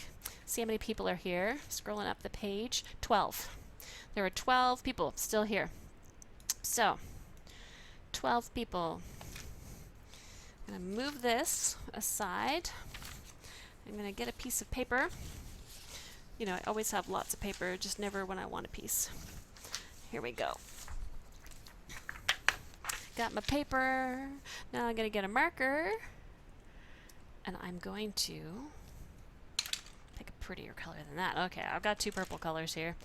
see how many people are here. Scrolling up the page, 12. There are 12 people still here. So 12 people. I'm going to move this aside. I'm going to get a piece of paper. You know, I always have lots of paper, just never when I want a piece. Here we go. Got my paper. Now I'm going to get a marker. And I'm going to pick a prettier color than that. Okay, I've got 2 purple colors here.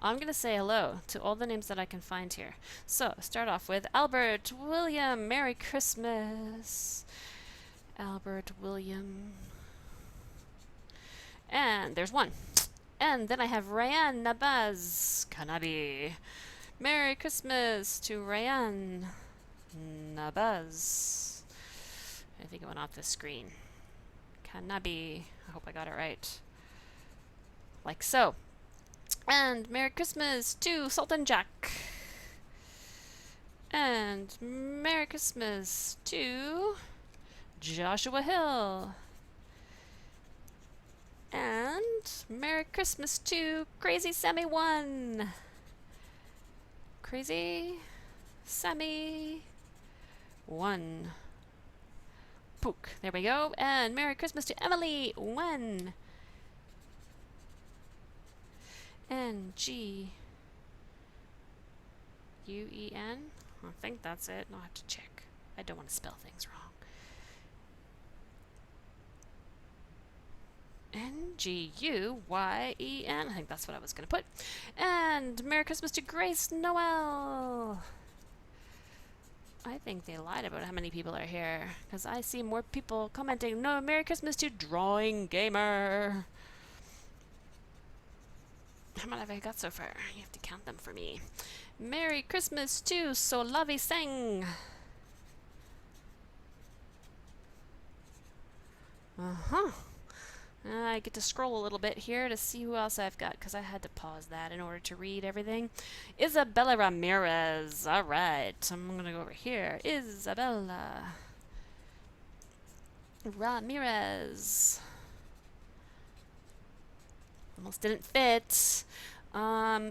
I'm going to say hello to all the names that I can find here. So, start off with Albert William. Merry Christmas. Albert William. And there's 1. And then I have Ryan Nabaz Kanabi. Merry Christmas to Ryan Nabaz. I think it went off the screen. Kanabi. I hope I got it right. Like so. And Merry Christmas to Sultan Jack. And Merry Christmas to Joshua Hill. And Merry Christmas to Crazy Sammy 1. Crazy Sammy 1. Pook. There we go. And Merry Christmas to Emily 1. N-G-U-E-N. I think that's it. I'll have to check. I don't want to spell things wrong. N-G-U-Y-E-N. I think that's what I was going to put. And Merry Christmas to Grace Noel. I think they lied about how many people are here, because I see more people commenting, no, Merry Christmas to Drawing Gamer. How many have I got so far? You have to count them for me. Merry Christmas to So Lovey Sing. Uh-huh. I get to scroll a little bit here to see who else I've got, because I had to pause that in order to read everything. Isabella Ramirez. All right. I'm going to go over here. Isabella Ramirez. Almost didn't fit.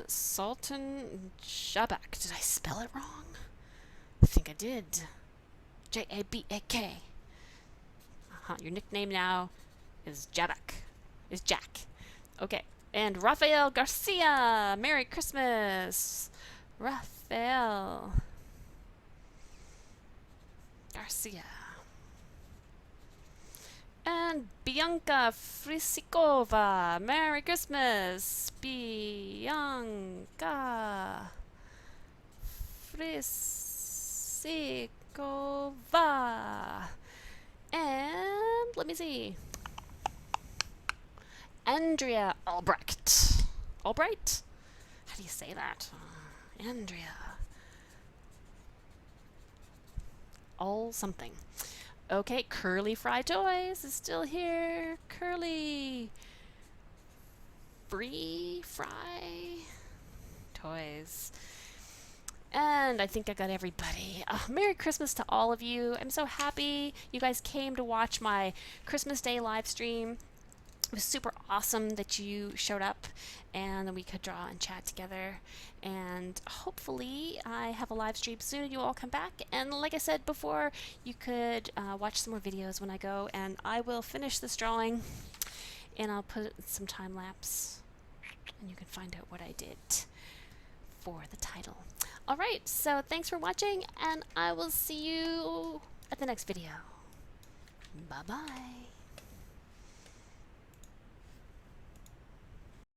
Sultan Jabak. Did I spell it wrong? I think I did. Jabak. Your nickname now is Jabak. Is Jack. Okay. And Rafael Garcia. Merry Christmas. Rafael Garcia. And Bianca Frisikova. Merry Christmas. Bianca Frisikova. And let me see. Andrea Albrecht. Albright? How do you say that? Andrea. All something. Okay, Curly Fry Toys is still here. Curly Free Fry Toys. And I think I got everybody. Merry Christmas to all of you. I'm so happy you guys came to watch my Christmas Day live stream. It was super awesome that you showed up and then we could draw and chat together. And hopefully I have a live stream soon and you all come back. And like I said before, you could watch some more videos when I go, and I will finish this drawing and I'll put some time lapse and you can find out what I did for the title. Alright, so thanks for watching and I will see you at the next video. Bye bye.